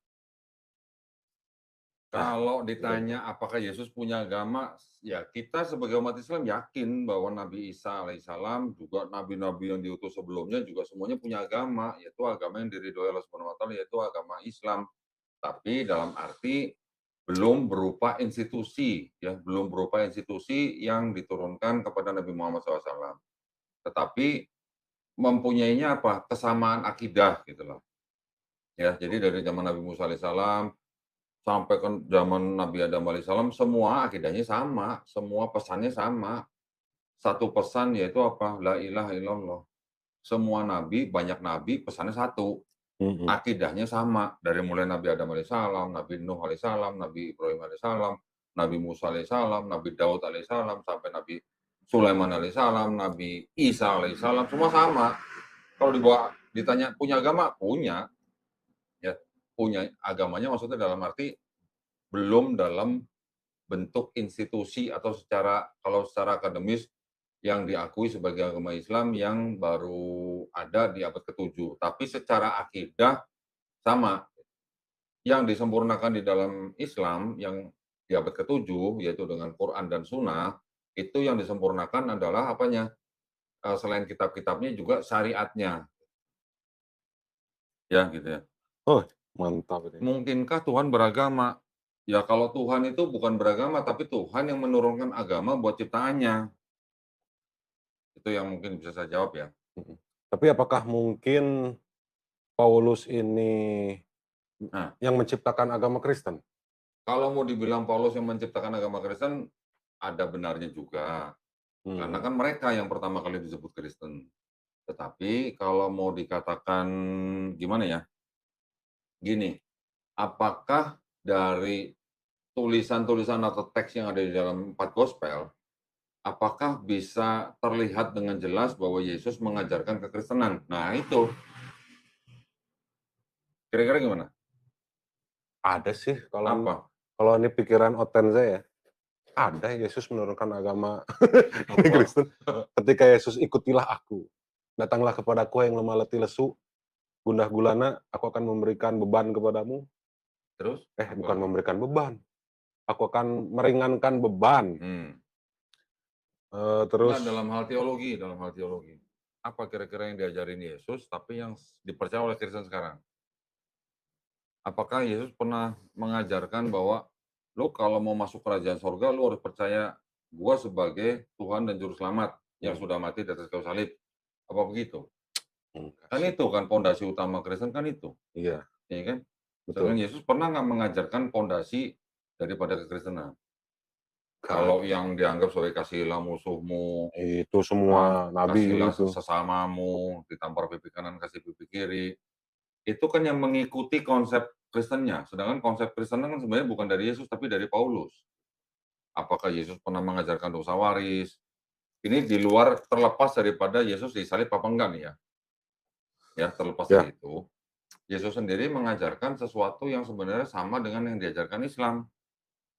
Kalau ditanya apakah Yesus punya agama, ya kita sebagai umat Islam yakin bahwa Nabi Isa alaihissalam juga nabi-nabi yang diutus sebelumnya juga semuanya punya agama, yaitu agama yang diridhoi Allah Subhanahu wa taala, yaitu agama Islam. Tapi dalam arti belum berupa institusi, ya, belum berupa institusi yang diturunkan kepada Nabi Muhammad SAW. Tetapi mempunyainya apa? Kesamaan akidah gitu loh. Ya, jadi dari zaman Nabi Musa alaihissalam sampai ke zaman Nabi Adam alaihissalam semua akidahnya sama, semua pesannya sama. Satu pesan yaitu apa? La ilaha illallah. Semua nabi, banyak nabi, pesannya satu. Akidahnya sama dari mulai Nabi Adam alaihissalam, Nabi Nuh alaihissalam, Nabi Ibrahim alaihissalam, Nabi Musa alaihissalam, Nabi Daud alaihissalam, sampai Nabi Sulaiman alaihissalam, Nabi Isa alaihissalam, semua sama. Kalau ditanya punya agama, punya. Ya, punya agamanya maksudnya dalam arti belum dalam bentuk institusi atau kalau secara akademis yang diakui sebagai agama Islam yang baru ada di abad ke-7. Tapi secara akidah sama. Yang disempurnakan di dalam Islam yang di abad ke-7 yaitu dengan Quran dan Sunnah, itu yang disempurnakan adalah apanya? Selain kitab-kitabnya juga syariatnya. Ya, gitu ya. Oh, mantap ini. Mungkinkah Tuhan beragama? Ya kalau Tuhan itu bukan beragama, tapi Tuhan yang menurunkan agama buat ciptaannya. Itu yang mungkin bisa saya jawab ya. Tapi apakah mungkin Paulus ini yang menciptakan agama Kristen? Kalau mau dibilang Paulus yang menciptakan agama Kristen, ada benarnya juga. Karena kan mereka yang pertama kali disebut Kristen. Tetapi kalau mau dikatakan gimana ya? Gini, apakah dari tulisan-tulisan atau teks yang ada di dalam 4 gospel, apakah bisa terlihat dengan jelas bahwa Yesus mengajarkan kekristenan? Nah, itu. Kira-kira gimana? Ada sih, Apa? kalau ini pikiran oten saya, ada Yesus menurunkan agama Kristen. Ketika Yesus ikutilah aku, datanglah kepadaku yang lemah letih lesu, gundah gulana, aku akan memberikan beban kepadamu. Terus? Bukan memberikan beban, aku akan meringankan beban. Terus Nah, dalam hal teologi. Apa kira-kira yang diajarin Yesus, tapi yang dipercaya oleh Kristen sekarang? Apakah Yesus pernah mengajarkan bahwa lu kalau mau masuk kerajaan sorga, lu harus percaya gua sebagai Tuhan dan Juru Selamat yang sudah mati di atas kayu salib? Apa begitu? enggak Kan sih. itu kan pondasi utama Kristen kan itu, Iya, ya kan? betul. Sedangkan Yesus pernah nggak mengajarkan pondasi daripada kekristenan? Nggak Kalau ada. yang dianggap sebagai kasihilah musuhmu, Itu semua nabi kasihilah itu. sesamamu, ditampar pipi kanan, kasih pipi kiri. Itu kan yang mengikuti konsep Kristennya. Sedangkan konsep Kristen kan sebenarnya bukan dari Yesus, tapi dari Paulus. Apakah Yesus pernah mengajarkan dosa waris? Ini di luar terlepas daripada Yesus disalib apa enggak nih ya. Ya, terlepas Ya. dari itu. Yesus sendiri mengajarkan sesuatu yang sebenarnya sama dengan yang diajarkan Islam.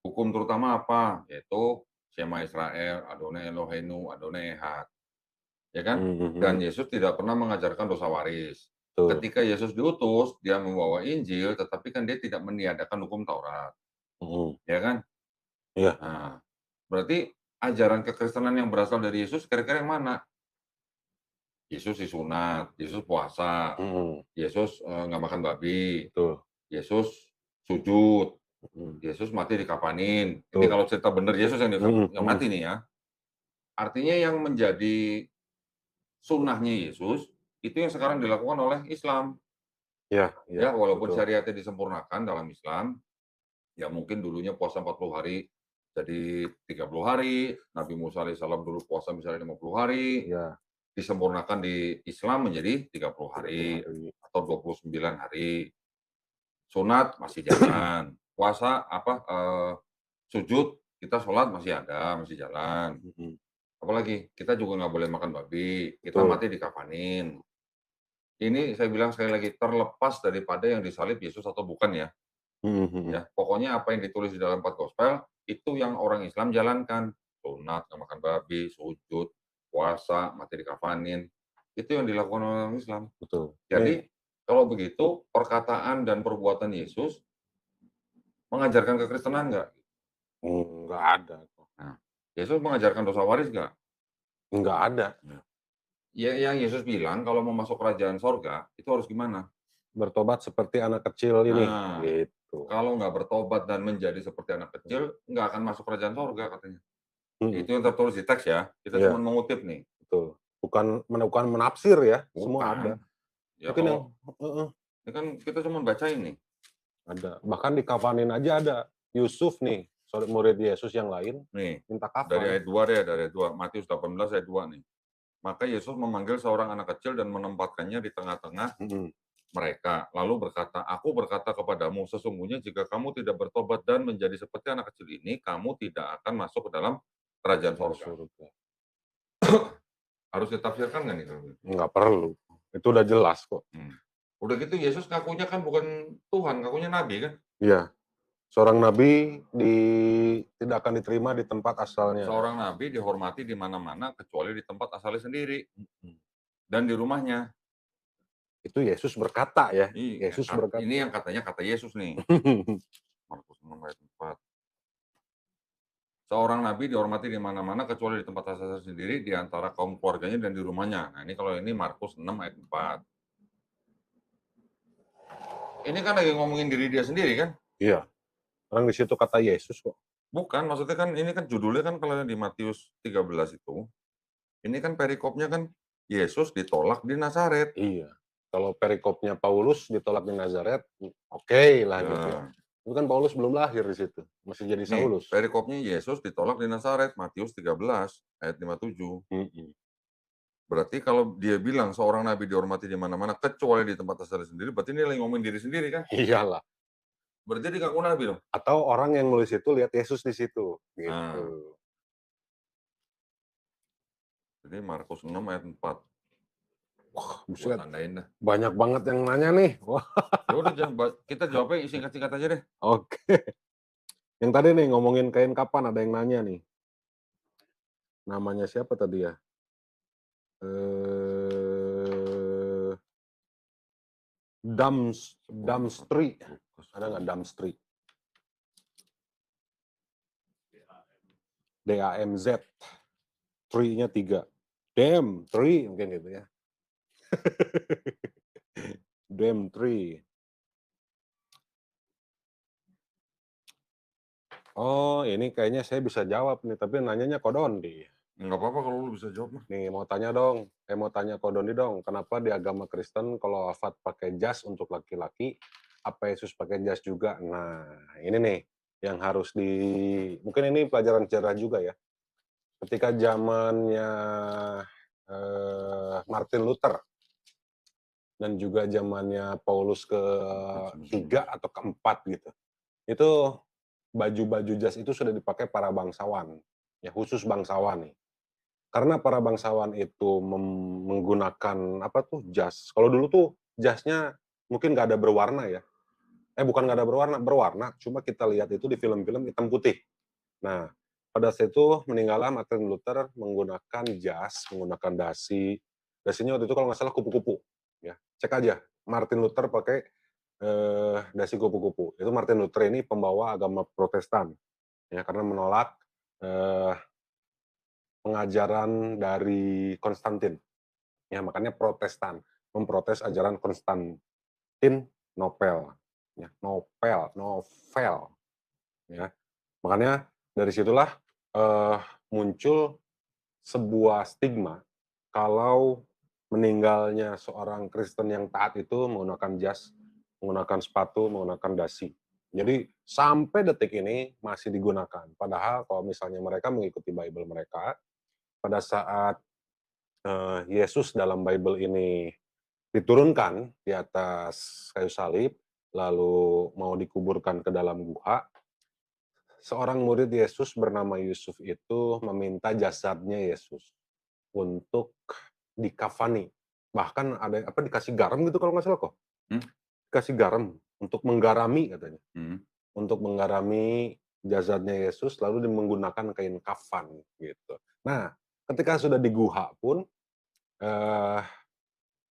Hukum terutama apa? Yaitu Shema Israel, Adonai Eloheinu, Adonai Ehad. Ya kan? Dan Yesus tidak pernah mengajarkan dosa waris. Betul. Ketika Yesus diutus, dia membawa Injil, tetapi kan dia tidak meniadakan hukum Taurat. Ya kan? Iya. Nah, berarti ajaran kekristenan yang berasal dari Yesus kira-kira yang mana? Yesus disunat, Yesus puasa, Yesus nggak makan babi, Betul. Yesus sujud, Yesus mati dikapanin. Ini kalau cerita benar Yesus yang mati nih ya. Artinya yang menjadi sunnahnya Yesus, itu yang sekarang dilakukan oleh Islam. Iya, Ya, walaupun betul. syariatnya disempurnakan dalam Islam, ya mungkin dulunya puasa 40 hari jadi 30 hari, Nabi Musa alaihissalam dulu puasa misalnya 50 hari, Iya. disempurnakan di Islam menjadi 30 hari 30 hari. atau 29 hari. Sunat masih jalan, puasa sujud kita sholat masih ada, masih jalan. Apalagi kita juga nggak boleh makan babi, kita Betul. mati dikafanin. Ini saya bilang sekali lagi terlepas daripada yang disalib Yesus atau bukan ya. Ya, pokoknya apa yang ditulis di dalam 4 gospel itu yang orang Islam jalankan. Sunat, nggak makan babi, sujud, puasa, mati dikafanin. Itu yang dilakukan oleh orang Islam. Betul. Jadi kalau begitu perkataan dan perbuatan Yesus mengajarkan kekristenan nggak? Nggak ada. Nah, Yesus mengajarkan dosa waris nggak? Nggak ada. Ya, yang Yesus bilang kalau mau masuk kerajaan sorga itu harus gimana? Bertobat seperti anak kecil ini. Nah, Gitu. kalau nggak bertobat dan menjadi seperti anak kecil, nggak akan masuk kerajaan sorga katanya. Itu yang tertulis di teks ya. Kita Iya. cuma mengutip nih. Betul. Bukan menafsir ya. Semua ada. Ya, Mungkin yang ini kan kita cuma bacain nih. ada. Bahkan di kafanin aja ada. Yusuf nih, murid Yesus yang lain, Nih, minta kafan. dari ayat 2 deh, dari ayat 2. Matius 18 ayat 2 nih. Maka Yesus memanggil seorang anak kecil dan menempatkannya di tengah-tengah mereka. Lalu berkata, aku berkata kepadamu, sesungguhnya jika kamu tidak bertobat dan menjadi seperti anak kecil ini, kamu tidak akan masuk ke dalam kerajaan surga. Harus ditafsirkan nggak nih? Nggak perlu. Itu udah jelas kok. Udah gitu Yesus ngakunya kan bukan Tuhan, ngakunya Nabi kan? Iya. Seorang nabi tidak akan diterima di tempat asalnya. Seorang nabi dihormati di mana-mana kecuali di tempat asalnya sendiri. Dan di rumahnya. Itu Yesus berkata ya. Yesus berkata. Ini yang katanya kata Yesus nih. Markus 6 ayat 4. Seorang nabi dihormati di mana-mana kecuali di tempat asalnya sendiri, di antara kaum keluarganya dan di rumahnya. Nah ini kalau ini Markus 6 ayat 4. Ini kan lagi ngomongin diri dia sendiri kan? Iya. Orang di situ kata Yesus kok. Bukan, maksudnya kan ini kan judulnya kan kalau di Matius 13 itu, ini kan perikopnya kan Yesus ditolak di Nazaret. Iya. Kalau perikopnya Paulus ditolak di Nazaret, oke lah gitu ya. Itu kan Paulus belum lahir di situ, masih jadi Saulus. Perikopnya Yesus ditolak di Nazaret, Matius 13 ayat 57. Berarti kalau dia bilang seorang nabi dihormati di mana-mana kecuali di tempat asalnya sendiri, berarti ini lagi ngomongin diri sendiri kan? Iyalah. Berarti dia ngaku nabi dong. Atau orang yang nulis itu lihat Yesus di situ, gitu. Jadi Markus 6 ayat 4. Wah, buset. Tandain dah. Banyak banget yang nanya nih. Wah. Ya udah kita jawabnya singkat-singkat aja deh. Oke. Yang tadi nih ngomongin kain kapan ada yang nanya nih. Namanya siapa tadi ya? Dumpstri. Ada nggak Dumpstri? DAMZ. Tree-nya 3. Damn, tree mungkin gitu ya. Damn tree. Oh, ini kayaknya saya bisa jawab nih, tapi nanyanya Kodondi. Nggak apa-apa kalau lu bisa jawab mah. Nih, mau tanya dong. Mau tanya Kodondi dong. Kenapa di agama Kristen kalau wafat pakai jas untuk laki-laki, apa Yesus pakai jas juga? Nah, ini nih yang harus mungkin ini pelajaran sejarah juga ya. Ketika zamannya Martin Luther dan juga zamannya Paulus ke-3 atau ke-4 gitu. Itu baju-baju jas itu sudah dipakai para bangsawan, ya khusus bangsawan nih. Karena para bangsawan itu menggunakan apa tuh jas. Kalau dulu tuh jasnya mungkin nggak ada berwarna ya. Bukan nggak ada berwarna, cuma kita lihat itu di film-film hitam putih. Nah, pada saat itu meninggallah Martin Luther menggunakan jas, menggunakan dasi. Dasinya waktu itu kalau nggak salah kupu-kupu. Ya, cek aja. Martin Luther pakai dasi kupu-kupu. Itu Martin Luther ini pembawa agama Protestan, ya karena menolak pengajaran dari Konstantin. Ya, makanya Protestan, memprotes ajaran Konstantin Nopel. Ya, novel. Ya. Makanya dari situlah muncul sebuah stigma kalau meninggalnya seorang Kristen yang taat itu menggunakan jas, menggunakan sepatu, menggunakan dasi. Jadi sampai detik ini masih digunakan. Padahal kalau misalnya mereka mengikuti Bible mereka, pada saat Yesus dalam Bible ini diturunkan di atas kayu salib, lalu mau dikuburkan ke dalam gua, seorang murid Yesus bernama Yusuf itu meminta jasadnya Yesus untuk dikafani. Bahkan ada apa dikasih garam gitu kalau nggak salah kok. Dikasih garam untuk menggarami katanya. Untuk menggarami jasadnya Yesus lalu menggunakan kain kafan gitu. Nah, ketika sudah di guha pun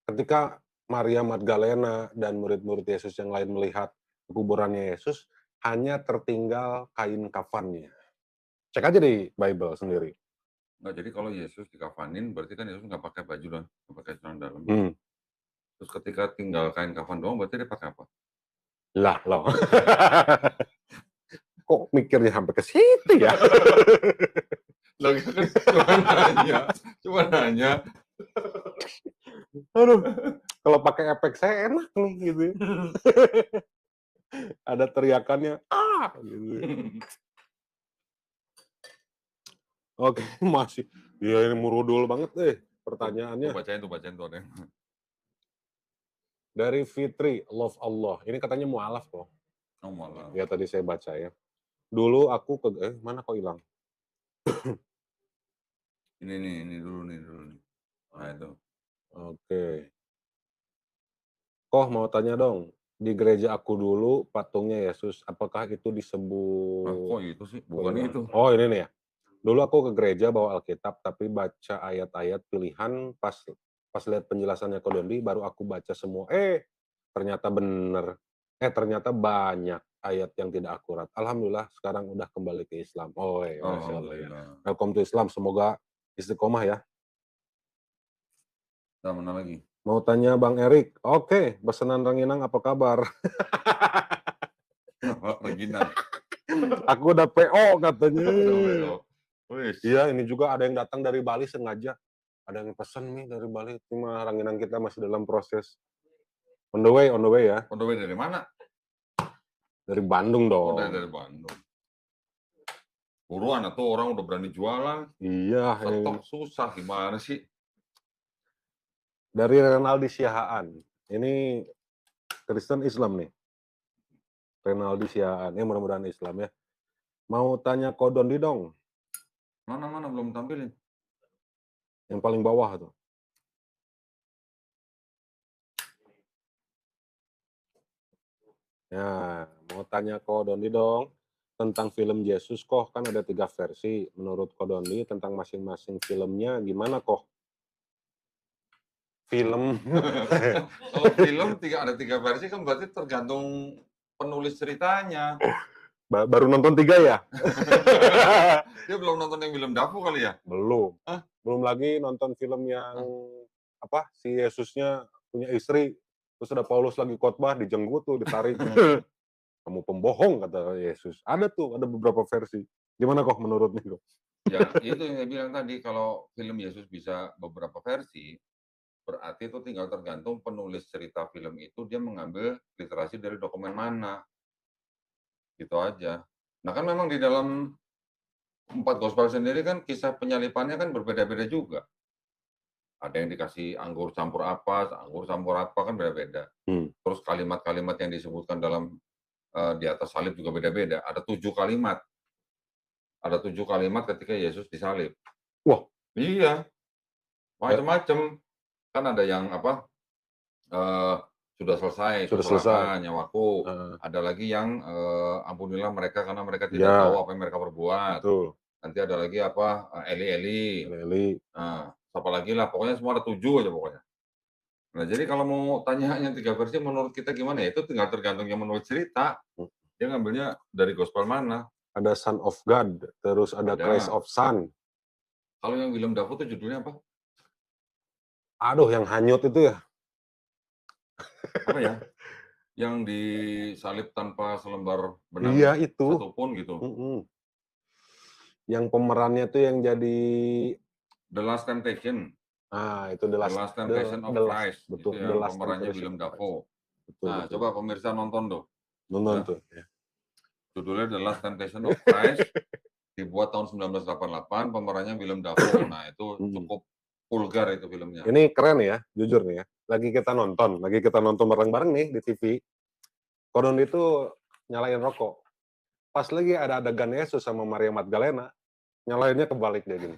ketika Maria Magdalena dan murid-murid Yesus yang lain melihat kuburannya Yesus, hanya tertinggal kain kafannya. Cek aja di Bible sendiri. Nggak, jadi kalau Yesus dikafanin, berarti kan Yesus nggak pakai baju dong, nggak pakai celana dalam. Terus ketika tinggal kain kafan doang, berarti dia pakai apa? Lah, loh. Kok mikirnya sampai ke situ ya? Lagi kan cuma nanya. Aduh, kalau pakai efek saya enak nih gitu. Ada teriakannya, gitu. Oke, masih. Ya ini murudul banget deh pertanyaannya. Bacain tuh ada yang. Dari Fitri, Love Allah. Ini katanya mualaf kok. Oh, malah. Ya tadi saya baca ya. Dulu aku mana kok hilang? Ini dulu nih. Nah itu. Oke. Kok mau tanya dong. Di gereja aku dulu patungnya Yesus, apakah itu disebut? Kok itu sih? Bukan itu. Oh ini nih ya. Dulu aku ke gereja bawa Alkitab, tapi baca ayat-ayat pilihan pas lihat penjelasannya Kodondi, baru aku baca semua. Ternyata bener. Ternyata banyak ayat yang tidak akurat. Alhamdulillah sekarang udah kembali ke Islam. Oh, Masya Allah ya. Welcome to Islam. Semoga istiqomah ya. Nah, mana lagi? Mau tanya Bang Erik. Oke, pesanan Ranginang apa kabar? Ranginang. Aku udah PO katanya. Wis. Iya, ini juga ada yang datang dari Bali sengaja. Ada yang pesan nih dari Bali. Cuma Ranginang kita masih dalam proses. On the way ya. On the way dari mana? Dari Bandung dong. Dari Bandung. Buruan atau orang udah berani jualan. Iya. Stok susah gimana sih? Dari Renaldi Siahaan. Ini Kristen Islam nih. Renaldi Siahaan. Ya mudah-mudahan Islam ya. Mau tanya Kodondi dong. Mana belum tampilin. Yang paling bawah tuh. Ya, mau tanya Kodondi dong. Tentang film Yesus kok kan ada 3 versi. Menurut Kodondi tentang masing-masing filmnya gimana kok? Film. Kalau film ada 3 versi kan berarti tergantung penulis ceritanya. Baru nonton 3 ya? Dia belum nonton yang Willem Dafoe kali ya? Belum. Hah? Belum lagi nonton film yang apa, si Yesusnya punya istri, terus ada Paulus lagi khotbah, dijenggut tuh, ditarik. Kamu pembohong, kata Yesus. Ada tuh, ada beberapa versi. Gimana kok menurut nih kok? Ya, itu yang saya bilang tadi, kalau film Yesus bisa beberapa versi, berarti itu tinggal tergantung penulis cerita film itu dia mengambil literasi dari dokumen mana. Gitu aja. Nah kan memang di dalam 4 gospel sendiri kan kisah penyalipannya kan berbeda-beda juga. Ada yang dikasih anggur campur apa kan beda-beda. Terus kalimat-kalimat yang disebutkan dalam di atas salib juga beda-beda. Ada 7 kalimat. Ada 7 kalimat ketika Yesus disalib. Wah. Iya. Macam-macam. Kan ada yang apa? Sudah selesai, Sudah nyawaku. Ada lagi yang ampunilah mereka karena mereka tidak tahu apa yang mereka perbuat. Betul. Nanti ada lagi apa? Eli Eli. Nah, apa lagi lah, pokoknya semua ada 7 aja pokoknya. Nah, jadi kalau mau tanya yang 3 versi menurut kita gimana ya? Itu tinggal tergantung yang menulis cerita. Dia ngambilnya dari gospel mana? Ada Son of God, terus ada Christ of Son. Kalau yang Willem Dafoe itu judulnya apa? Aduh, yang hanyut itu ya. Apa ya? Yang disalib tanpa selembar benang itu. satupun gitu. Yang pemerannya tuh yang jadi The Last Temptation. Itu The Last Temptation of Christ. Betul, itu yang pemerannya Willem Dafoe. Nah, coba pemirsa nonton tuh. Nonton tuh. Ya. Judulnya The Last Temptation of Christ. Dibuat tahun 1988, pemerannya Willem Dafoe. Nah, itu cukup vulgar itu filmnya. Ini keren ya, jujur nih ya. Lagi kita nonton bareng-bareng nih di TV. Konon itu nyalain rokok. Pas lagi ada adegan Yesus sama Maria Magdalena, nyalainnya kebalik dia gini.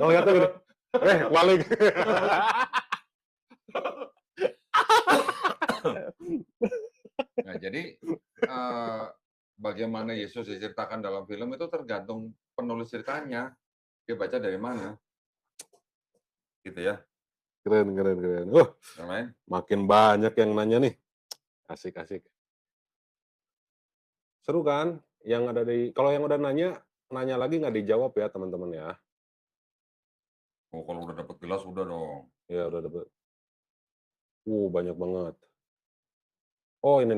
Ngeliatnya gini, kebalik. Nah, jadi bagaimana Yesus diceritakan dalam film itu tergantung penulis ceritanya. Dia baca dari mana. Gitu ya. Keren. Makin banyak yang nanya nih. Asik. Seru kan? Kalau yang udah nanya lagi nggak dijawab ya teman-teman ya. Oh, kalau udah dapat gelas udah dong. Ya udah dapat. Banyak banget. Oh ini.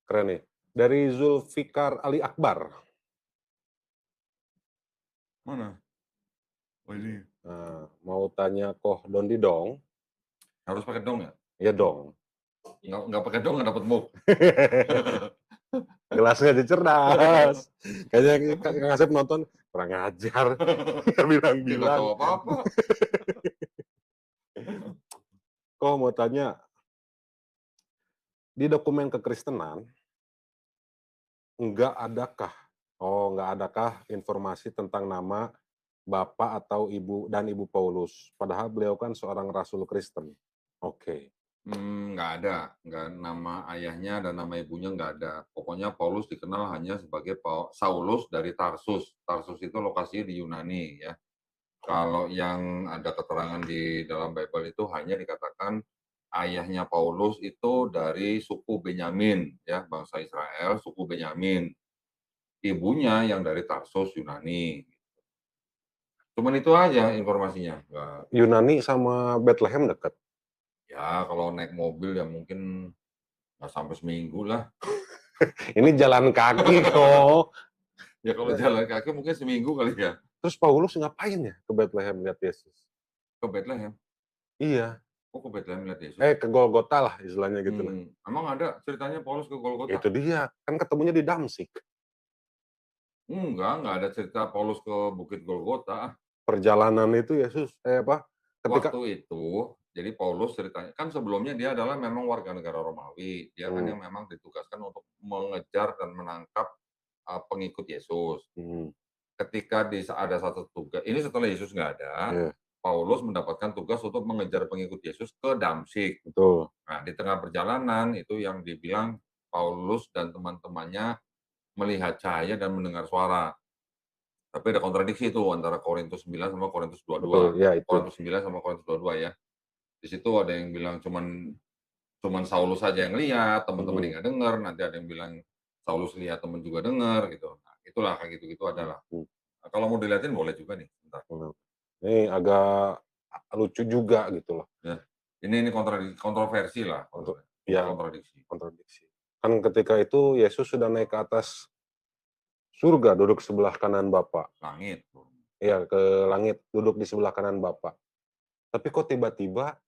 Keren nih. Dari Zulfikar Ali Akbar. Mana? Oh ini. Nah, mau tanya Koh Dondi dong. Harus pakai dong ya? Iya dong. Nggak pakai dong nggak dapat muk. Gelasnya aja cerdas. Kayaknya Kang Asep nonton kurang ajar. Bilang-bilang. Nggak tahu apa-apa. Kok mau tanya, di dokumen kekristenan nggak adakah informasi tentang nama Bapak atau Ibu dan Ibu Paulus? Padahal beliau kan seorang rasul Kristen. Oke. Nggak ada. Nggak, nama ayahnya dan nama ibunya nggak ada. Pokoknya Paulus dikenal hanya sebagai Saulus dari Tarsus. Tarsus itu lokasinya di Yunani ya. Kalau yang ada keterangan di dalam Bible itu hanya dikatakan ayahnya Paulus itu dari suku Benyamin, ya, bangsa Israel, suku Benyamin. Ibunya yang dari Tarsus, Yunani. Cuman itu aja informasinya. Yunani sama Bethlehem dekat? Ya, kalau naik mobil ya mungkin nggak sampai seminggu lah. Ini jalan kaki kok. Ya kalau jalan kaki mungkin seminggu kali ya. Terus Paulus ngapain ya ke Bethlehem lihat Yesus? Ke Bethlehem? Iya. Oh, ke Bethlehem lihat Yesus? Ke Golgota lah istilahnya gitu lah. Emang ada ceritanya Paulus ke Golgota? Itu dia, kan ketemunya di Damsik. Nggak ada cerita Paulus ke Bukit Golgota. Perjalanan itu Yesus, ketika... Waktu itu, jadi Paulus ceritanya, kan sebelumnya dia adalah memang warga negara Romawi. Dia kan yang memang ditugaskan untuk mengejar dan menangkap pengikut Yesus. Ketika ada satu tugas, ini setelah Yesus nggak ada, Paulus mendapatkan tugas untuk mengejar pengikut Yesus ke Damsik. Betul. Nah, di tengah perjalanan itu yang dibilang Paulus dan teman-temannya melihat cahaya dan mendengar suara. Tapi ada kontradiksi itu antara Korintus 9 sama Korintus 22. Betul, ya, itu. Korintus 9 sama Korintus 22 ya. Di situ ada yang bilang cuman Saulus saja yang lihat, teman-teman Mhm. yang nggak dengar, nanti ada yang bilang Saulus lihat, teman juga dengar gitu. Nah, itulah kayak gitu-gitu adalah. Mhm. Nah, kalau mau dilihatin boleh juga nih, bentar. Ini agak lucu juga gitu loh. Ya. Ini kontroversi lah, Ya, kontradiksi. kontradiksi. Kan ketika itu Yesus sudah naik ke atas surga, duduk sebelah kanan Bapa. Langit. Iya, ke langit, duduk di sebelah kanan Bapa. Tapi kok tiba-tiba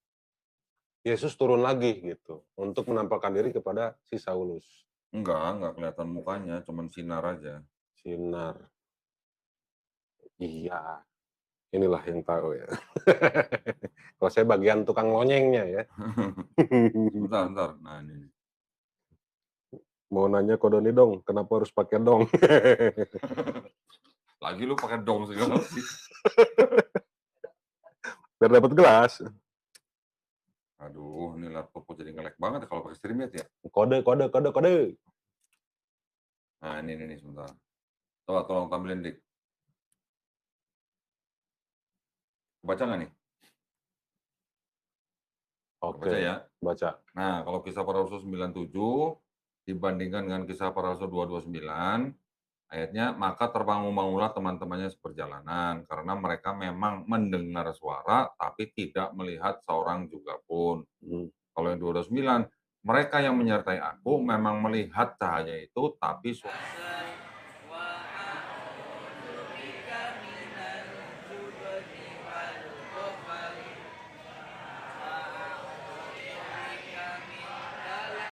Yesus turun lagi gitu untuk menampakkan diri kepada si Saulus. Enggak kelihatan mukanya, cuman sinar aja. Sinar. Iya, inilah yang tahu ya. Kalau saya bagian tukang lonyengnya ya. Bentar. Nah, ini. Mau nanya ke Doni dong, kenapa harus pakai dong? Lagi lu pakai dong segala sih. Biar dapat gelas. Aduh, ini laptop kok jadi nge-lag banget ya kalau pakai StreamYard ya. Kode. Nah, ini sebentar. Coba tolong tampilin, Dik. Baca nggak nih? Baca Oke, ya. baca. Nah, kalau kisah para rasul 97 dibandingkan dengan kisah para rasul 229, ayatnya, maka terbangun-bangunlah teman-temannya seperjalanan, karena mereka memang mendengar suara, tapi tidak melihat seorang juga pun. Kalau yang 229, mereka yang menyertai aku memang melihat cahaya itu, tapi suara